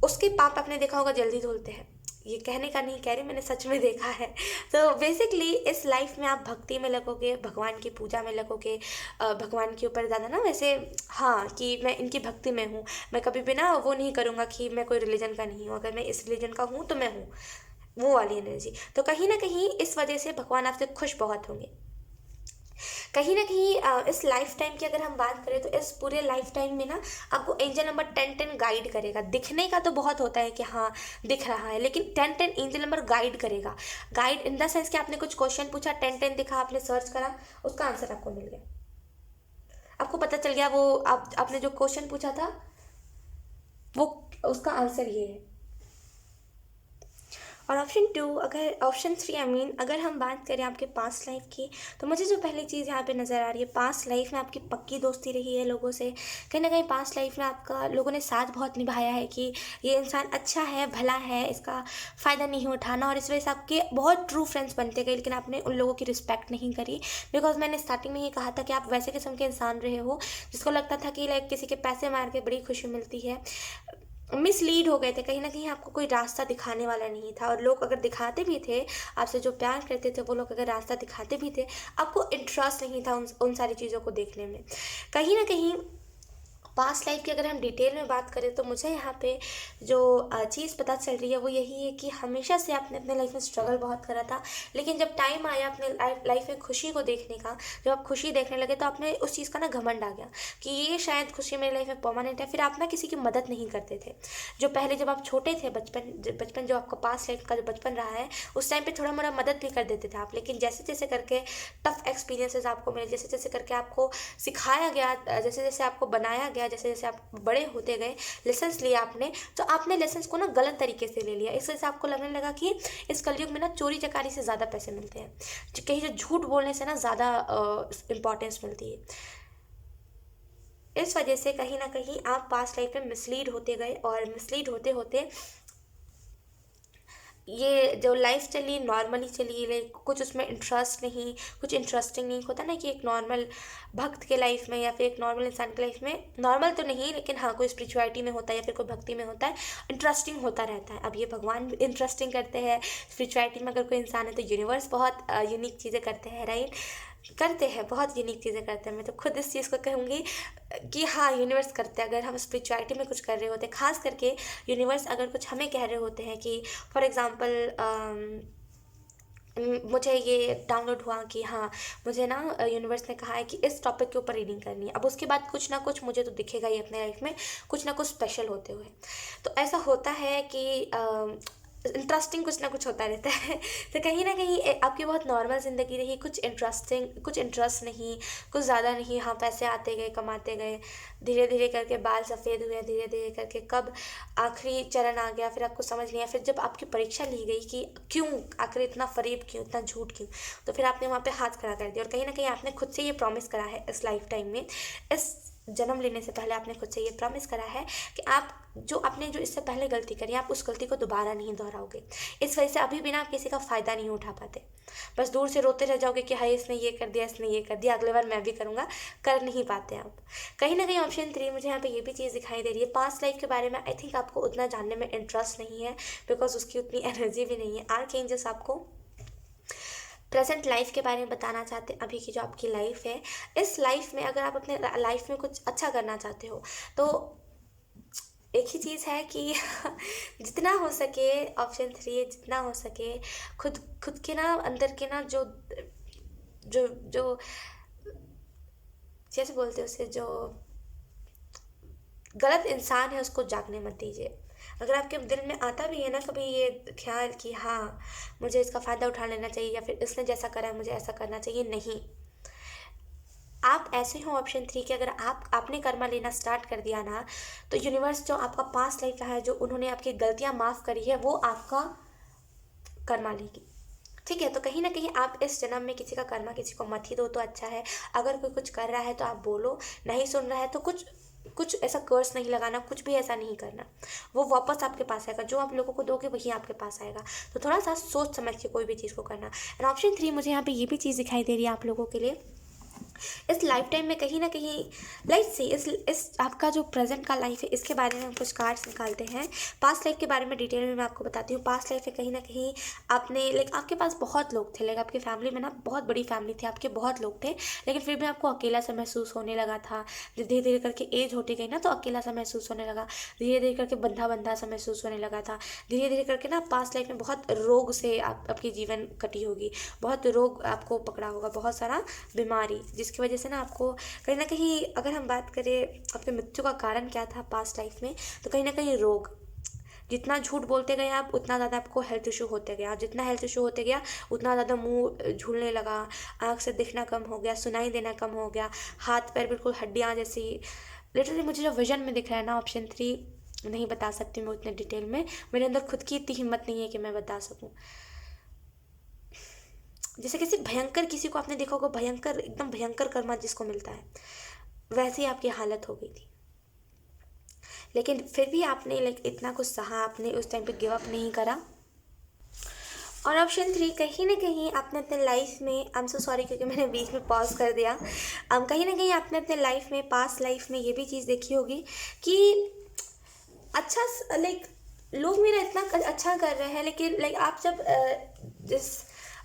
उसके पाप आपने देखा होगा जल्दी धुलते हैं। ये कहने का नहीं कह रही, मैंने सच में देखा है। तो बेसिकली इस लाइफ में आप भक्ति में लगोगे, भगवान की पूजा में लगोगे, भगवान के ऊपर ज़्यादा ना वैसे हाँ कि मैं इनकी भक्ति में हूँ, मैं कभी भी ना वो नहीं करूँगा कि मैं कोई रिलीजन का नहीं हूँ, अगर मैं इस रिलीजन का हूँ तो मैं हूँ, वो वाली एनर्जी। तो कहीं ना कहीं इस वजह से भगवान आपसे खुश बहुत होंगे। कहीं ना कहीं इस लाइफ टाइम की अगर हम बात करें तो इस पूरे लाइफ टाइम में ना आपको एंजल नंबर 10 गाइड करेगा। दिखने का तो बहुत होता है कि हाँ दिख रहा है, लेकिन 10 एंजल नंबर गाइड करेगा। गाइड इन द सेंस कि आपने कुछ क्वेश्चन पूछा, 10 दिखा, आपने सर्च करा, उसका आंसर आपको मिल गया, आपको पता चल गया वो आपने जो क्वेश्चन पूछा था वो उसका आंसर ये है। और ऑप्शन टू, अगर ऑप्शन थ्री आई मीन अगर हम बात करें आपके पास्ट लाइफ की, तो मुझे जो पहली चीज़ यहाँ पे नज़र आ रही है, पास्ट लाइफ में आपकी पक्की दोस्ती रही है लोगों से। कहीं ना कहीं पास्ट लाइफ में आपका लोगों ने साथ बहुत निभाया है कि ये इंसान अच्छा है, भला है, इसका फ़ायदा नहीं उठाना, और इस वजह से आपके बहुत ट्रू फ्रेंड्स बनते गए, लेकिन आपने उन लोगों की रिस्पेक्ट नहीं करी। बिकॉज मैंने स्टार्टिंग में ही कहा था कि आप वैसे किस्म के इंसान रहे हो जिसको लगता था कि लाइक किसी के पैसे मार के बड़ी खुशी मिलती है। मिसलीड हो गए थे, कहीं ना कहीं आपको कोई रास्ता दिखाने वाला नहीं था, और लोग अगर दिखाते भी थे, आपसे जो प्यार करते थे वो लोग अगर रास्ता दिखाते भी थे, आपको इंटरेस्ट नहीं था उन सारी चीज़ों को देखने में। कहीं ना कहीं पास्ट लाइफ की अगर हम डिटेल में बात करें तो मुझे यहाँ पे जो चीज़ पता चल रही है वो यही है कि हमेशा से आपने अपने लाइफ में स्ट्रगल बहुत करा था, लेकिन जब टाइम आया अपने लाइफ में खुशी को देखने का, जब आप खुशी देखने लगे तो आपने उस चीज़ का ना घमंड आ गया कि ये शायद खुशी मेरी लाइफ में परमानेंट है। फिर आप ना किसी की मदद नहीं करते थे। जो पहले जब आप छोटे थे, बचपन जो आपका पास्ट लाइफ का जो बचपन रहा है, उस टाइम पर थोड़ा मोड़ा मदद भी कर देते थे आप, लेकिन जैसे जैसे करके टफ एक्सपीरियंसेस आपको मिले, जैसे जैसे करके आपको सिखाया गया, जैसे जैसे आपको बनाया गया, जैसे जैसे आप बड़े होते गए, लेसन्स लिए आपने, तो आपने लेसन्स को ना गलत तरीके से ले लिया। इस वजह से आपको लगने लगा कि इस कलयुग में ना चोरी चकारी से ज़्यादा पैसे मिलते हैं, कहीं जो झूठ बोलने से ना ज़्यादा इम्पोर्टेंस मिलती है। इस वजह से कहीं ना कहीं आप पास्ट लाइफ में मिसलीड होते गए, और मिसलीड होते होते ये जो लाइफ चली नॉर्मली चली, लाइक कुछ उसमें इंटरेस्ट नहीं, कुछ इंटरेस्टिंग नहीं होता ना कि एक नॉर्मल भक्त के लाइफ में या फिर एक नॉर्मल इंसान के लाइफ में, नॉर्मल तो नहीं लेकिन हाँ कोई स्पिरिचुअलिटी में होता है या फिर कोई भक्ति में होता है, इंटरेस्टिंग होता रहता है। अब ये भगवान इंटरेस्टिंग करते हैं, स्पिरिचुअलिटी में अगर कोई इंसान है तो यूनिवर्स बहुत यूनिक चीज़ें करते हैं, राइट, करते हैं, बहुत यूनिक चीज़ें करते हैं। मैं तो खुद इस चीज़ को कहूँगी कि हाँ यूनिवर्स करते हैं। अगर हम स्पिरिचुअलिटी में कुछ कर रहे होते हैं, खास करके यूनिवर्स अगर कुछ हमें कह रहे होते हैं कि फॉर एग्ज़ाम्पल मुझे ये डाउनलोड हुआ कि हाँ मुझे ना यूनिवर्स ने कहा है कि इस टॉपिक के ऊपर रीडिंग करनी है, अब उसके बाद कुछ ना कुछ मुझे तो दिखेगा ही अपने लाइफ में कुछ ना कुछ स्पेशल होते हुए। तो ऐसा होता है कि इंटरेस्टिंग कुछ ना कुछ होता रहता है। तो कहीं ना कहीं आपकी बहुत नॉर्मल ज़िंदगी रही, कुछ इंटरेस्टिंग, कुछ इंटरेस्ट नहीं, कुछ ज़्यादा नहीं, हाँ पैसे आते गए, कमाते गए, धीरे धीरे करके बाल सफ़ेद हुए, धीरे धीरे करके कब आखिरी चरण आ गया फिर आपको समझ नहीं आया। फिर जब आपकी परीक्षा ली गई कि क्यों आखिर इतना फरेब क्यों, इतना झूठ क्यों, तो फिर आपने वहाँ पे हाथ खड़ा कर दिया, और कहीं ना कहीं आपने खुद से ये प्रॉमिस करा है इस लाइफ टाइम में, इस जन्म लेने से पहले आपने खुद से ये प्रॉमिस करा है कि आप जो इससे पहले गलती करी, आप उस गलती को दोबारा नहीं दोहराओगे। इस वजह से अभी भी ना आप किसी का फ़ायदा नहीं उठा पाते, बस दूर से रोते रह जाओगे कि हाय इसने ये कर दिया, इसने ये कर दिया, अगले बार मैं भी करूँगा, कर नहीं पाते आप। कहीं ना कहीं ऑप्शन थ्री मुझे यहाँ पे ये भी चीज़ दिखाई दे रही है, पास्ट लाइफ के बारे में आई थिंक आपको उतना जानने में इंटरेस्ट नहीं है, बिकॉज उसकी उतनी एनर्जी भी नहीं है। आर्कएंजल्स आपको प्रेजेंट लाइफ के बारे में बताना चाहते हैं, अभी की जो आपकी लाइफ है, इस लाइफ में अगर आप अपने लाइफ में कुछ अच्छा करना चाहते हो तो एक ही चीज़ है कि जितना हो सके, ऑप्शन थ्री है, जितना हो सके खुद खुद के ना अंदर के ना जो जो जो जैसे बोलते हैं उसे, जो गलत इंसान है उसको जागने मत दीजिए। अगर आपके दिल में आता भी है ना कभी ये ख्याल कि हाँ मुझे इसका फ़ायदा उठा लेना चाहिए, या फिर इसने जैसा करा है मुझे ऐसा करना चाहिए, नहीं, आप ऐसे हो ऑप्शन थ्री कि अगर आपने कर्मा लेना स्टार्ट कर दिया ना, तो यूनिवर्स जो आपका पास्ट लाइफ रहा है, जो उन्होंने आपकी गलतियां माफ़ करी है, वो आपका कर्मा लेगी। ठीक है, तो कहीं ना कहीं आप इस जन्म में किसी का कर्मा किसी को मत ही दो तो अच्छा है। अगर कोई कुछ कर रहा है तो आप बोलो, नहीं सुन रहा है तो कुछ ऐसा कर्स नहीं लगाना, कुछ भी ऐसा नहीं करना, वो वापस आपके पास आएगा। जो आप लोगों को दोगे वही आपके पास आएगा। तो थोड़ा सा सोच समझ के कोई भी चीज़ को करना। एंड ऑप्शन थ्री मुझे यहाँ पे ये भी चीज़ दिखाई दे रही है आप लोगों के लिए, इस लाइफ टाइम में कहीं ना कहीं लाइफ से इस आपका जो प्रेजेंट का लाइफ है इसके बारे में हम कुछ कार्ड्स निकालते हैं। पास्ट लाइफ के बारे में डिटेल में मैं आपको बताती हूँ। पास्ट लाइफ में कहीं ना कहीं आपने लाइक आपके पास बहुत लोग थे, लाइक आपकी फैमिली में ना बहुत बड़ी फैमिली थी, आपके बहुत लोग थे, लेकिन फिर भी आपको अकेला सा महसूस होने लगा था। धीरे धीरे करके एज होती गई ना तो अकेला सा महसूस होने लगा, धीरे धीरे करके बंधा बंधा सा महसूस होने लगा था। धीरे धीरे करके ना पास्ट लाइफ में बहुत रोग से आपकी जीवन कटी होगी, बहुत रोग आपको पकड़ा होगा, बहुत सारा बीमारी, जिसकी वजह से ना आपको कहीं ना कहीं, अगर हम बात करें आपके मृत्यु का कारण क्या था पास्ट लाइफ में, तो कहीं ना कहीं रोग। जितना झूठ बोलते गए आप उतना ज़्यादा आपको हेल्थ इशू होते गया, जितना हेल्थ इशू होते गया उतना ज़्यादा मुंह झूलने लगा, आँख से दिखना कम हो गया, सुनाई देना कम हो गया, हाथ पैर बिल्कुल हड्डियाँ जैसी, लिटरली मुझे जो विजन में दिख रहा है ना ऑप्शन थ्री, नहीं बता सकती मैं उतने डिटेल में, मेरे अंदर खुद की इतनी हिम्मत नहीं है कि मैं बता सकूं। जैसे किसी भयंकर, किसी को आपने देखा होगा भयंकर, एकदम भयंकर कर्मा जिसको मिलता है, वैसे ही आपकी हालत हो गई थी। लेकिन फिर भी आपने लाइक इतना कुछ सहा, आपने उस टाइम पे गिव अप नहीं करा। और ऑप्शन 3, कहीं ना कहीं आपने अपने लाइफ में, आई एम सो सॉरी क्योंकि मैंने बीच में पॉज कर दिया, कहीं ना कहीं आपने अपने लाइफ में, पास्ट लाइफ में ये भी चीज़ देखी होगी कि अच्छा लाइक लोग मेरा इतना अच्छा कर रहे हैं, लेकिन लाइक आप जब जिस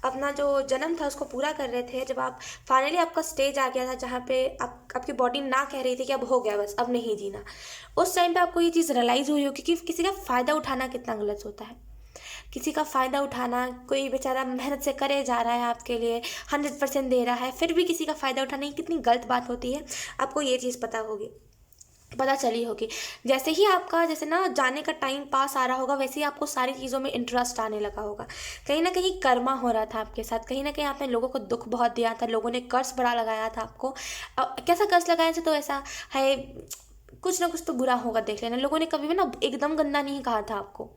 अपना जो जन्म था उसको पूरा कर रहे थे, जब आप फाइनली आपका स्टेज आ गया था जहाँ पे आपकी बॉडी ना कह रही थी कि अब हो गया बस अब नहीं जीना, उस टाइम पे आपको ये चीज़ रियलाइज़ हुई होगी कि किसी का फ़ायदा उठाना कितना गलत होता है। किसी का फ़ायदा उठाना, कोई बेचारा मेहनत से करे जा रहा है आपके लिए, 100% दे रहा है, फिर भी किसी का फ़ायदा उठाना ये कितनी गलत बात होती है, आपको ये चीज़ पता चली होगी। जैसे ही आपका जैसे ना जाने का टाइम पास आ रहा होगा, वैसे ही आपको सारी चीज़ों में इंटरेस्ट आने लगा होगा। कहीं ना कहीं कर्मा हो रहा था आपके साथ, कहीं ना कहीं आपने लोगों को दुख बहुत दिया था, लोगों ने कर्ज बड़ा लगाया था आपको। कैसा कर्ज लगाया था, तो ऐसा है कुछ ना कुछ तो बुरा होगा, देख लेना। लोगों ने कभी भी ना एकदम गंदा नहीं कहा था आपको,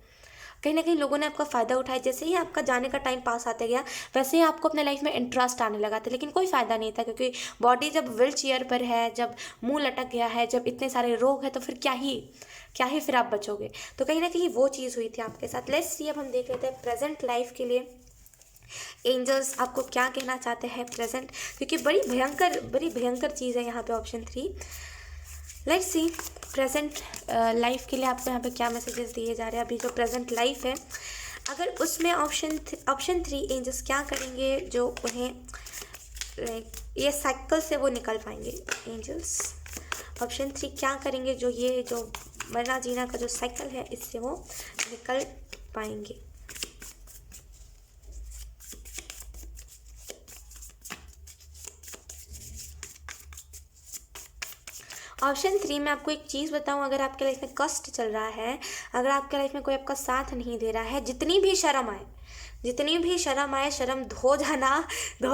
कहीं ना कहीं लोगों ने आपका फ़ायदा उठाया। जैसे ही आपका जाने का टाइम पास आते गया, वैसे ही आपको अपने लाइफ में इंटरेस्ट आने लगा था, लेकिन कोई फ़ायदा नहीं था, क्योंकि बॉडी जब व्हील चेयर पर है, जब मुंह लटक गया है, जब इतने सारे रोग है, तो फिर क्या ही फिर आप बचोगे। तो कहीं ना कहीं वो चीज़ हुई थी आपके साथ। लेट्स सी, अब हम देख लेते हैं प्रेजेंट लाइफ के लिए एंजल्स आपको क्या कहना चाहते हैं प्रेजेंट, क्योंकि बड़ी भयंकर चीज़ है यहाँ पे option 3। Let's see present life के लिए आपको यहाँ पे क्या मैसेजेस दिए जा रहे हैं। अभी जो प्रेजेंट लाइफ है, अगर उसमें ऑप्शन 3 एंजल्स क्या करेंगे जो उन्हें लाइक ये साइकिल से वो निकल पाएंगे। एंजल्स ऑप्शन 3 क्या करेंगे जो ये जो मरना जीना का जो साइकिल है, इससे वो निकल पाएंगे। ऑप्शन 3 में आपको एक चीज़ बताऊं, अगर आपके लाइफ में कष्ट चल रहा है, अगर आपके लाइफ में कोई आपका साथ नहीं दे रहा है, जितनी भी शर्म आए, शर्म धो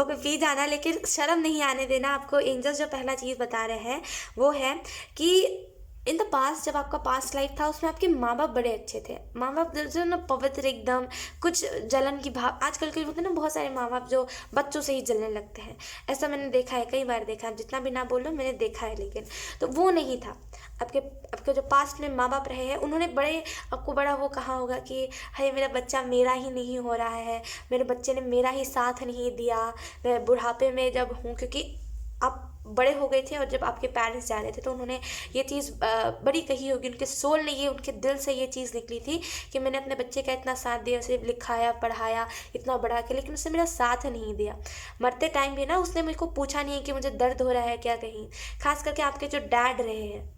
के पी जाना, लेकिन शर्म नहीं आने देना। आपको एंजल्स जो पहला चीज़ बता रहे हैं वो है कि इन द पास्ट, जब आपका पास्ट लाइफ था, उसमें आपके माँ बाप बड़े अच्छे थे। माँ बाप जो ना पवित्र एकदम, कुछ जलन की भाव, आजकल के होते हैं ना बहुत सारे माँ बाप जो बच्चों से ही जलने लगते हैं, ऐसा मैंने देखा है, कई बार देखा है, जितना भी ना बोलो मैंने देखा है। लेकिन तो वो नहीं था आपके जो पास्ट में माँ बाप रहे हैं, उन्होंने आपको बड़ा वो कहा होगा कि हाय मेरा बच्चा मेरा ही नहीं हो रहा है, मेरे बच्चे ने मेरा ही साथ नहीं दिया, मैं बुढ़ापे में जब हूँ, क्योंकि आप बड़े हो गए थे और जब आपके पेरेंट्स जा रहे थे, तो उन्होंने ये चीज़ बड़ी कही होगी, उनके सोल ने ये, उनके दिल से ये चीज़ निकली थी कि मैंने अपने बच्चे का इतना साथ दिया, उसे लिखाया पढ़ाया इतना बढ़ा के, लेकिन उसने मेरा साथ नहीं दिया। मरते टाइम भी ना उसने मुझको पूछा नहीं कि मुझे दर्द हो रहा है क्या कहीं। खास करके आपके जो डैड रहे हैं,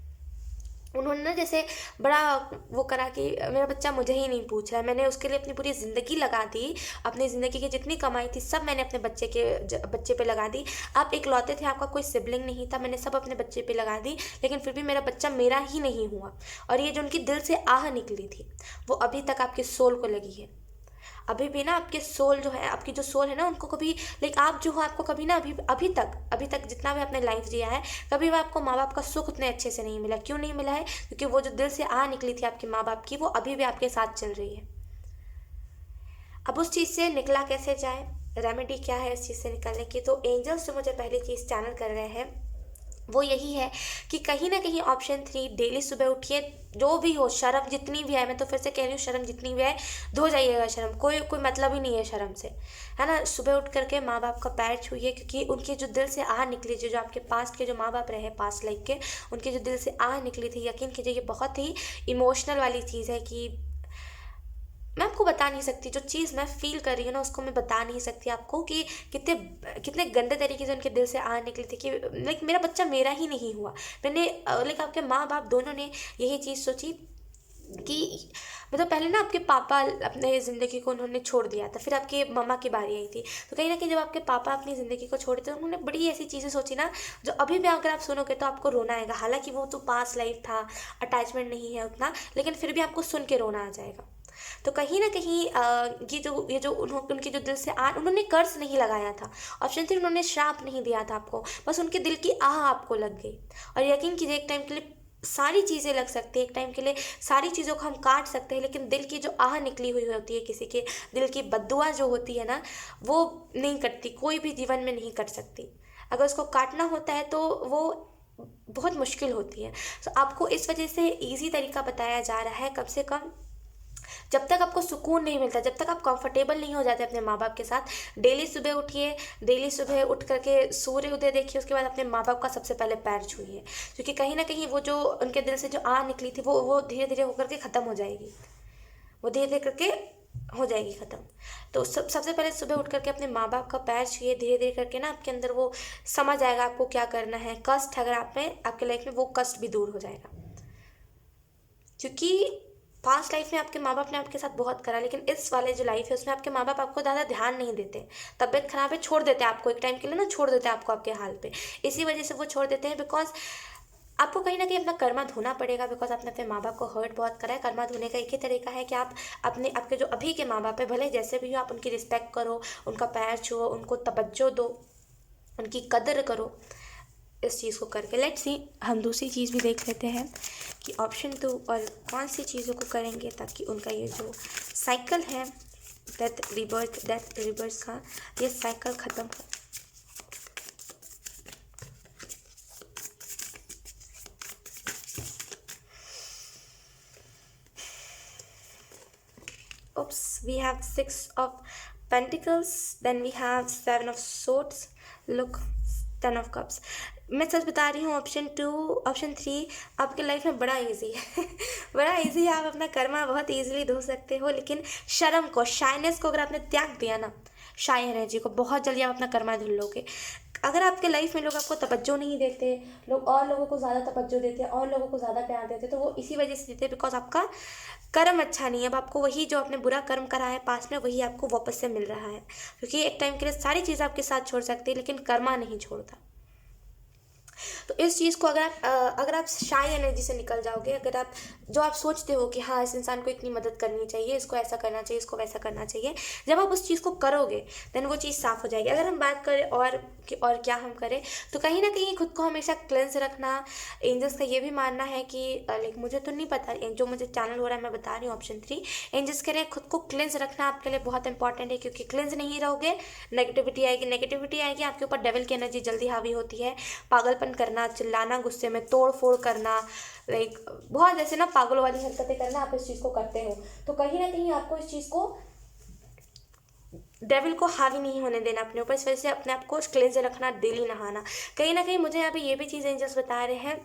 उन्होंने ना जैसे बड़ा वो करा कि मेरा बच्चा मुझे ही नहीं पूछ रहा है। मैंने उसके लिए अपनी पूरी ज़िंदगी लगा दी, अपनी ज़िंदगी की जितनी कमाई थी सब मैंने अपने बच्चे पे लगा दी। आप इकलौते थे, आपका कोई सिबलिंग नहीं था, मैंने सब अपने बच्चे पे लगा दी, लेकिन फिर भी मेरा बच्चा मेरा ही नहीं हुआ। और ये जो उनकी दिल से आह निकली थी, वो अभी तक आपके सोल को लगी है। अभी भी ना आपके सोल जो है, आपकी जो सोल है ना, उनको कभी लाइक आप जो हो, आपको कभी ना अभी तक जितना भी आपने लाइफ जिया है, कभी भी आपको माँ बाप का सुख उतने अच्छे से नहीं मिला। क्यों नहीं मिला है? क्योंकि वो जो दिल से आ निकली थी आपके माँ बाप की, वो अभी भी आपके साथ चल रही है। अब उस चीज़ से निकला कैसे जाए, रेमेडी क्या है इस चीज़ से निकलने की? तो एंजल्स जो मुझे पहली चीज़ चैनल कर रहे हैं वो यही है कि कहीं ना कहीं ऑप्शन 3, डेली सुबह उठिए, जो भी हो, शर्म जितनी भी है, मैं तो फिर से कह रही हूँ, शर्म जितनी भी है धो जाइएगा। शर्म कोई मतलब ही नहीं है शर्म से, है ना। सुबह उठ करके माँ बाप का पैर छूइए, क्योंकि उनकी जो दिल से आह निकली, जो आपके पास्ट के जो माँ बाप रहे पास्ट लाइफ के, उनकी जो दिल से आह निकली थी, यकीन कीजिए ये बहुत ही इमोशनल वाली चीज़ है कि मैं आपको बता नहीं सकती। जो चीज़ मैं फील कर रही हूँ ना, उसको मैं बता नहीं सकती आपको कि कितने गंदे तरीके से उनके दिल से आ निकली थी कि लाइक मेरा बच्चा मेरा ही नहीं हुआ। मैंने लाइक आपके माँ बाप दोनों ने यही चीज़ सोची कि मतलब पहले ना आपके पापा अपने ज़िंदगी को उन्होंने छोड़ दिया था, फिर आपके मम्मा की बारी आई थी। तो कहीं ना कहीं जब आपके पापा अपनी ज़िंदगी को छोड़े थे, तो उन्होंने बड़ी ऐसी चीज़ें सोची ना, जो अभी भी अगर आप सुनोगे तो आपको रोना आएगा। हालांकि वो तो पास्ट लाइफ था, अटैचमेंट नहीं है उतना, लेकिन फिर भी आपको सुन के रोना आ जाएगा। तो कहीं ना कहीं ये जो उनके जो दिल से उन्होंने कर्ज नहीं लगाया था। ऑप्शन 3, उन्होंने श्राप नहीं दिया था आपको, बस उनके दिल की आह आपको लग गई। और यकीन कीजिए एक टाइम के लिए सारी चीज़ें लग सकती है एक टाइम के लिए, सारी चीज़ों को हम काट सकते हैं, लेकिन दिल की जो आह निकली हुई होती है, किसी के दिल की बद्दुआ जो होती है ना, वो नहीं कटती, कोई भी जीवन में नहीं कट सकती। अगर उसको काटना होता है तो वो बहुत मुश्किल होती है। तो आपको इस वजह से इजी तरीका बताया जा रहा है, कम से कम जब तक आपको सुकून नहीं मिलता, जब तक आप कंफर्टेबल नहीं हो जाते अपने माँ बाप के साथ, डेली सुबह उठिए, डेली सुबह उठ करके सूर्य उदय देखिए, उसके बाद अपने माँ बाप का सबसे पहले पैर छूइए, क्योंकि कहीं ना कहीं वो जो उनके दिल से जो आग निकली थी वो धीरे धीरे होकर के ख़त्म हो जाएगी, वो धीरे धीरे करके हो जाएगी ख़त्म। तो सबसे पहले सुबह उठ करके अपने माँ बाप का पैर छूइए, धीरे धीरे करके ना आपके अंदर वो समझ आएगा आपको क्या करना है। कष्ट अगर आप में आपके लाइफ में, वो कष्ट भी दूर हो जाएगा, क्योंकि पास्ट लाइफ में आपके माँ बाप ने आपके साथ बहुत करा, लेकिन इस वाले जो लाइफ है उसमें आपके माँ बाप आपको ज़्यादा ध्यान नहीं देते। तबीयत खराब है, छोड़ देते हैं आपको एक टाइम के लिए ना, छोड़ देते हैं आपको आपके हाल पे। इसी वजह से वो छोड़ देते हैं, बिकॉज आपको कहीं ना कहीं अपना कर्मा धोना पड़ेगा, बिकॉज आपने अपने माँ बाप को हर्ट बहुत करा है। कर्मा धोने का एक ही तरीका है कि आप आपके जो अभी के माँ बाप है, भले जैसे भी हो, आप उनकी रिस्पेक्ट करो, उनका पैर छुओ, उनको तवज्जो दो, उनकी कदर करो, इस चीज़ को करके। लेट्स सी, हम दूसरी चीज़ भी देख लेते हैं कि ऑप्शन 2 और कौन सी चीज़ों को करेंगे ताकि उनका ये जो साइकिल है डेथ रिबर्थ का, ये साइकिल ख़त्म हो। Oops, we have 6 of Pentacles, then we have 7 of Swords, look, 10 of Cups। मैं सच बता रही हूँ, ऑप्शन 3 आपके लाइफ में बड़ा इजी है बड़ा इजी है। आप अपना कर्मा बहुत इजीली धो सकते हो, लेकिन शर्म को, शाइनेस को अगर आपने त्याग दिया ना, शाय एनर्जी को, बहुत जल्दी आप अपना कर्मा धुल लोगे। अगर आपके लाइफ में लोग आपको तवज्जो नहीं देते, लोग और लोगों को ज़्यादा तवज्जो देते हैं, और लोगों को ज़्यादा प्यार देते, तो वो इसी वजह से देते हैं बिकॉज आपका कर्म अच्छा नहीं है। अब आपको वही जो आपने बुरा कर्म करा है पास में, वही आपको वापस से मिल रहा है, क्योंकि एक टाइम के लिए सारी चीज़ आपके साथ छोड़ सकती है, लेकिन कर्मा नहीं छोड़ता। तो इस चीज़ को अगर आप शाय एनर्जी से निकल जाओगे, अगर आप जो आप सोचते हो कि हाँ इस इंसान को इतनी मदद करनी चाहिए, इसको ऐसा करना चाहिए, इसको वैसा करना चाहिए, जब आप उस चीज़ को करोगे देन वो चीज़ साफ़ हो जाएगी। अगर हम बात करें और क्या हम करें, तो कहीं ना कहीं खुद को हमेशा क्लेंस रखना। एंजल्स का ये भी मानना है कि लाइक मुझे तो नहीं पता, जो मुझे चैनल हो रहा है मैं बता रही हूँ, ऑप्शन 3 एंजल्स कह रहे हैं खुद को क्लेंस रखना आपके लिए बहुत इंपॉर्टेंट है, क्योंकि क्लेंस नहीं रहोगे नेगेटिविटी आएगी आपके ऊपर। डेविल की एनर्जी जल्दी हावी होती है, पागलपन करना, चिल्लाना, गुस्से में तोड़ फोड़ करना, लाइक बहुत ऐसे ना पागलों वाली हरकतें करना, आप इस चीज़ को करते हो। तो कहीं ना कहीं आपको इस चीज़ को, डेविल को हावी नहीं होने देना अपने ऊपर। इस वजह से अपने आप को क्लींज रखना, डेली नहाना। कहीं ना कहीं मुझे यहाँ पे ये भी चीज़ एंजल्स बता रहे हैं,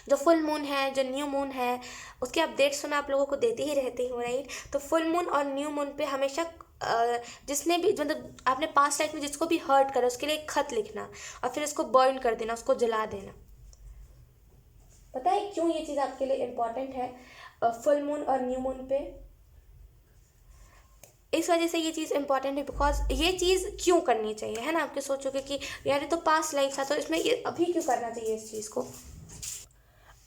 जो फुल मून है, जो न्यू मून है, उसके अपडेट्स तो मैं आप लोगों को देती ही रहती हूँ, राइट। तो फुल मून और न्यू मून पे हमेशा जिसने भी मतलब आपने पास्ट लाइफ में जिसको भी हर्ट करा, उसके लिए एक खत लिखना और फिर उसको बर्न कर देना, उसको जला देना। पता है क्यों ये चीज़ आपके लिए इम्पॉर्टेंट है फुल मून और न्यू मून पे? इस वजह से ये चीज़ इंपॉर्टेंट है बिकॉज ये चीज़ क्यों करनी चाहिए, है ना। आपके सोचोगे कि यार ये तो पास्ट लाइफ था, तो इसमें ये अभी क्यों करना चाहिए इस चीज़ को।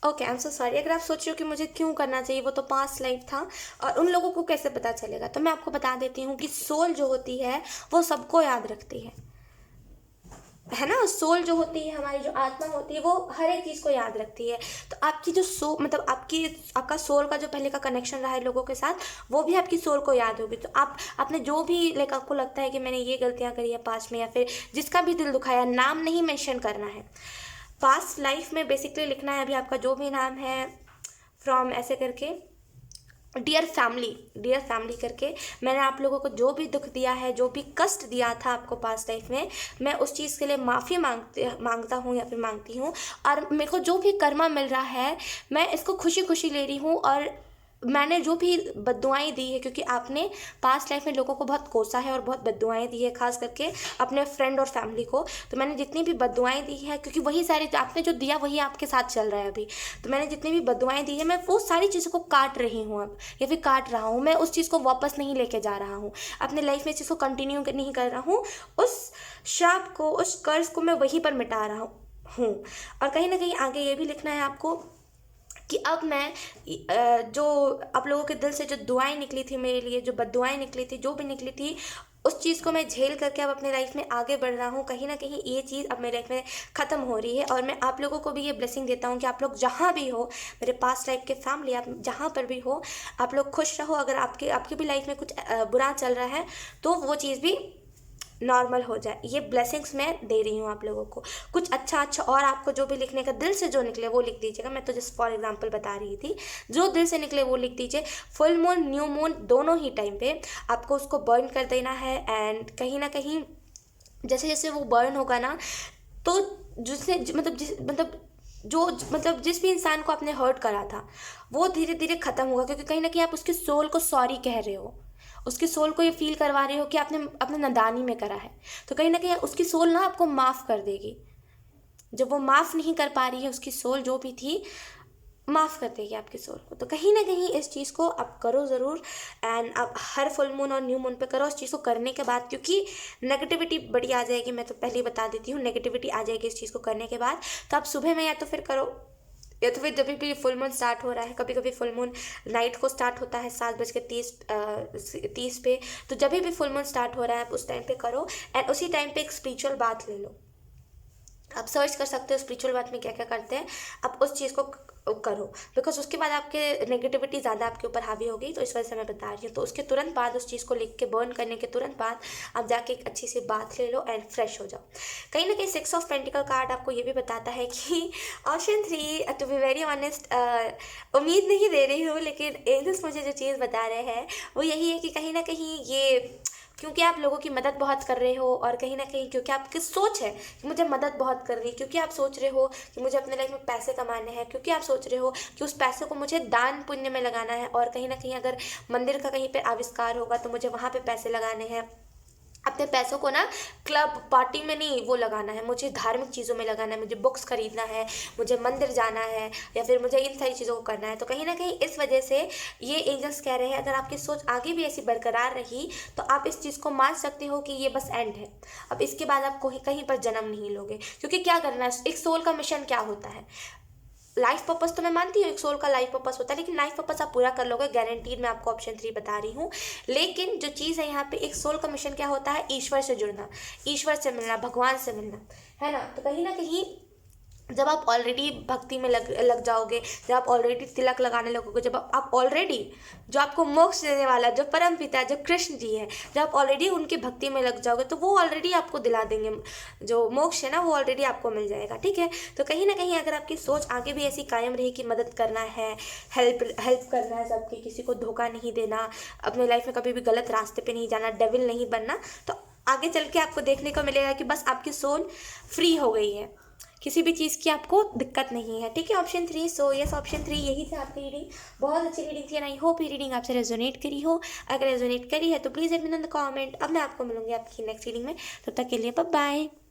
Okay, I am so sorry. अगर आप सोच रहे हो कि मुझे क्यों करना चाहिए, वो तो पास्ट लाइफ था और उन लोगों को कैसे पता चलेगा, तो मैं आपको बता देती हूँ कि सोल जो होती है वो सबको याद रखती है ना। सोल जो होती है, हमारी जो आत्मा होती है, वो हर एक चीज़ को याद रखती है। तो आपकी जो मतलब आपका सोल का जो पहले का कनेक्शन रहा है लोगों के साथ, वो भी आपकी सोल को याद होगी। तो आपने जो भी लाइक आपको लगता है कि मैंने ये गलतियाँ करी है पास्ट में, या फिर जिसका भी दिल दुखाया, नाम नहीं मेंशन करना है। पास्ट लाइफ में बेसिकली लिखना है अभी आपका जो भी नाम है, फ्रॉम ऐसे करके डियर फैमिली करके, मैंने आप लोगों को जो भी दुख दिया है, जो भी कष्ट दिया था आपको पास्ट लाइफ में, मैं उस चीज़ के लिए माफ़ी मांगता हूँ या फिर मांगती हूँ। और मेरे को जो भी कर्मा मिल रहा है, मैं इसको खुशी खुशी ले रही हूँ। और मैंने जो भी बद्दुआएँ दी है, क्योंकि आपने पास्ट लाइफ में लोगों को बहुत कोसा है और बहुत बद्दुआएँ दी है, खास करके अपने फ्रेंड और फैमिली को। तो मैंने जितनी भी बद्दुआएँ दी है, क्योंकि वही सारी आपने जो दिया वही आपके साथ चल रहा है अभी, तो मैंने जितनी भी बद्दुआएँ दी है, मैं वो सारी चीज़ों को काट रही हूँ अब, या फिर काट रहा हूँ। मैं उस चीज़ को वापस नहीं लेके जा रहा हूँ अपने लाइफ में, इस चीज़ को कंटिन्यू नहीं कर रहा हूँ। उस श्राप को, उस कर्ज को मैं वहीं पर मिटा रहा हूँ। और कहीं ना कहीं आगे ये भी लिखना है आपको कि अब मैं जो आप लोगों के दिल से जो दुआएं निकली थी मेरे लिए, जो बद्दुआएं निकली थी, जो भी निकली थी, उस चीज़ को मैं झेल करके अब अपने लाइफ में आगे बढ़ रहा हूँ। कहीं ना कहीं ये चीज़ अब मेरे लाइफ में ख़त्म हो रही है, और मैं आप लोगों को भी ये ब्लेसिंग देता हूँ कि आप लोग जहाँ भी हो, मेरे पास्ट लाइफ के फैमिली, आप जहाँ पर भी हो, आप लोग खुश रहो। अगर आपके आपकी भी लाइफ में कुछ बुरा चल रहा है तो वो चीज़ भी नॉर्मल हो जाए। ये ब्लेसिंग्स मैं दे रही हूँ आप लोगों को। कुछ अच्छा अच्छा और आपको जो भी लिखने का दिल से जो निकले वो लिख दीजिएगा। मैं तो जस्ट फॉर एग्जांपल बता रही थी, जो दिल से निकले वो लिख दीजिए। फुल मून, न्यू मून, दोनों ही टाइम पे आपको उसको बर्न कर देना है। एंड कहीं ना कहीं जैसे जैसे वो बर्न होगा ना, तो जिसने मतलब जिस भी इंसान को आपने हर्ट करा था वो धीरे धीरे ख़त्म होगा, क्योंकि कहीं ना कहीं आप उसके सोल को सॉरी कह रहे हो, उसकी सोल को ये फील करवा रहे हो कि आपने अपने नादानी में करा है। तो कहीं ना कहीं उसकी सोल ना आपको माफ़ कर देगी। जब वो माफ़ नहीं कर पा रही है, उसकी सोल जो भी थी माफ़ कर देगी आपकी सोल को। तो कहीं ना कहीं इस चीज़ को आप करो ज़रूर। एंड आप हर फुल मून और न्यू मून पे करो इस चीज़ को करने के बाद, क्योंकि नेगेटिविटी बड़ी आ जाएगी। मैं तो पहले ही बता देती हूँ, नेगेटिविटी आ जाएगी इस चीज़ को करने के बाद। तो आप सुबह में या तो फिर करो, या तो फिर जब भी फुल मून स्टार्ट हो रहा है, कभी कभी फुल मून नाइट को स्टार्ट होता है 7:30 पे, तो जब भी फुल मून स्टार्ट हो रहा है आप उस टाइम पे करो। एंड उसी टाइम पे एक स्पिरिचुअल बात ले लो। आप सर्च कर सकते हो स्पिरिचुअल बात में क्या क्या करते हैं, आप उस चीज़ को करो। बिकॉज उसके बाद आपके नेगेटिविटी ज़्यादा आपके ऊपर हावी हो गई, तो इस वजह से मैं बता रही हूँ। तो उसके तुरंत बाद उस चीज़ को लिख के बर्न करने के तुरंत बाद आप जाके एक अच्छी सी बात ले लो एंड फ्रेश हो जाओ। कहीं ना कहीं 6 ऑफ पेंटिकल कार्ड आपको ये भी बताता है कि option 3, to be very honest, उम्मीद नहीं दे रही हूँ, लेकिन एंजल्स मुझे जो चीज़ बता रहे हैं वो यही है कि कहीं ना कहीं ये, क्योंकि आप लोगों की मदद बहुत कर रहे हो, और कहीं ना कहीं क्योंकि आपकी सोच है कि मुझे मदद बहुत करनी है, क्योंकि आप सोच रहे हो कि मुझे अपने लाइफ में पैसे कमाने हैं, क्योंकि आप सोच रहे हो कि उस पैसे को मुझे दान पुण्य में लगाना है, और कहीं ना कहीं अगर मंदिर का कहीं पे आविष्कार होगा तो मुझे वहाँ पे पैसे लगाने हैं। अपने पैसों को ना क्लब पार्टी में नहीं वो लगाना है, मुझे धार्मिक चीज़ों में लगाना है, मुझे बुक्स खरीदना है, मुझे मंदिर जाना है, या फिर मुझे इन सारी चीज़ों को करना है। तो कहीं ना कहीं इस वजह से ये एंजल्स कह रहे हैं, अगर आपकी सोच आगे भी ऐसी बरकरार रही तो आप इस चीज़ को मान सकते हो कि ये बस एंड है, अब इसके बाद आप कहीं पर जन्म नहीं लोगे। क्योंकि क्या करना है, एक सोल का मिशन क्या होता है, लाइफ पर्पस तो मैं मानती हूँ एक सोल का लाइफ पर्पस होता है, लेकिन लाइफ पर्पस आप पूरा कर लोगे गारंटीड। मैं आपको ऑप्शन 3 बता रही हूँ। लेकिन जो चीज़ है यहाँ पे, एक सोल का मिशन क्या होता है, ईश्वर से जुड़ना, ईश्वर से मिलना, भगवान से मिलना, है ना। तो कहीं ना कहीं जब आप ऑलरेडी भक्ति में लग जाओगे, जब आप ऑलरेडी तिलक लगाने लगोगे, जब आप ऑलरेडी जो आपको मोक्ष देने वाला जो परम पिता जो कृष्ण जी है, जब आप ऑलरेडी उनकी भक्ति में लग जाओगे तो वो ऑलरेडी आपको दिला देंगे, जो मोक्ष है ना वो ऑलरेडी आपको मिल जाएगा। ठीक है, तो कहीं ना कहीं अगर आपकी सोच आगे भी ऐसी कायम रही कि मदद करना है, हेल्प करना है सबकी, किसी को धोखा नहीं देना, अपने लाइफ में कभी भी गलत रास्ते पे नहीं जाना, डेविल नहीं बनना, तो आगे चल के आपको देखने को मिलेगा कि बस आपकी सोल फ्री हो गई है, किसी भी चीज़ की आपको दिक्कत नहीं है। ठीक है, ऑप्शन 3। सो यस, ऑप्शन 3 यही था आपकी रीडिंग। बहुत अच्छी रीडिंग थी, एंड आई होप ये रीडिंग आपसे रेजोनेट करी हो। अगर रेजोनेट करी है तो please let me know in the comment. अब मैं आपको मिलूंगी आपकी नेक्स्ट रीडिंग में, तब तक के लिए बाय बाय।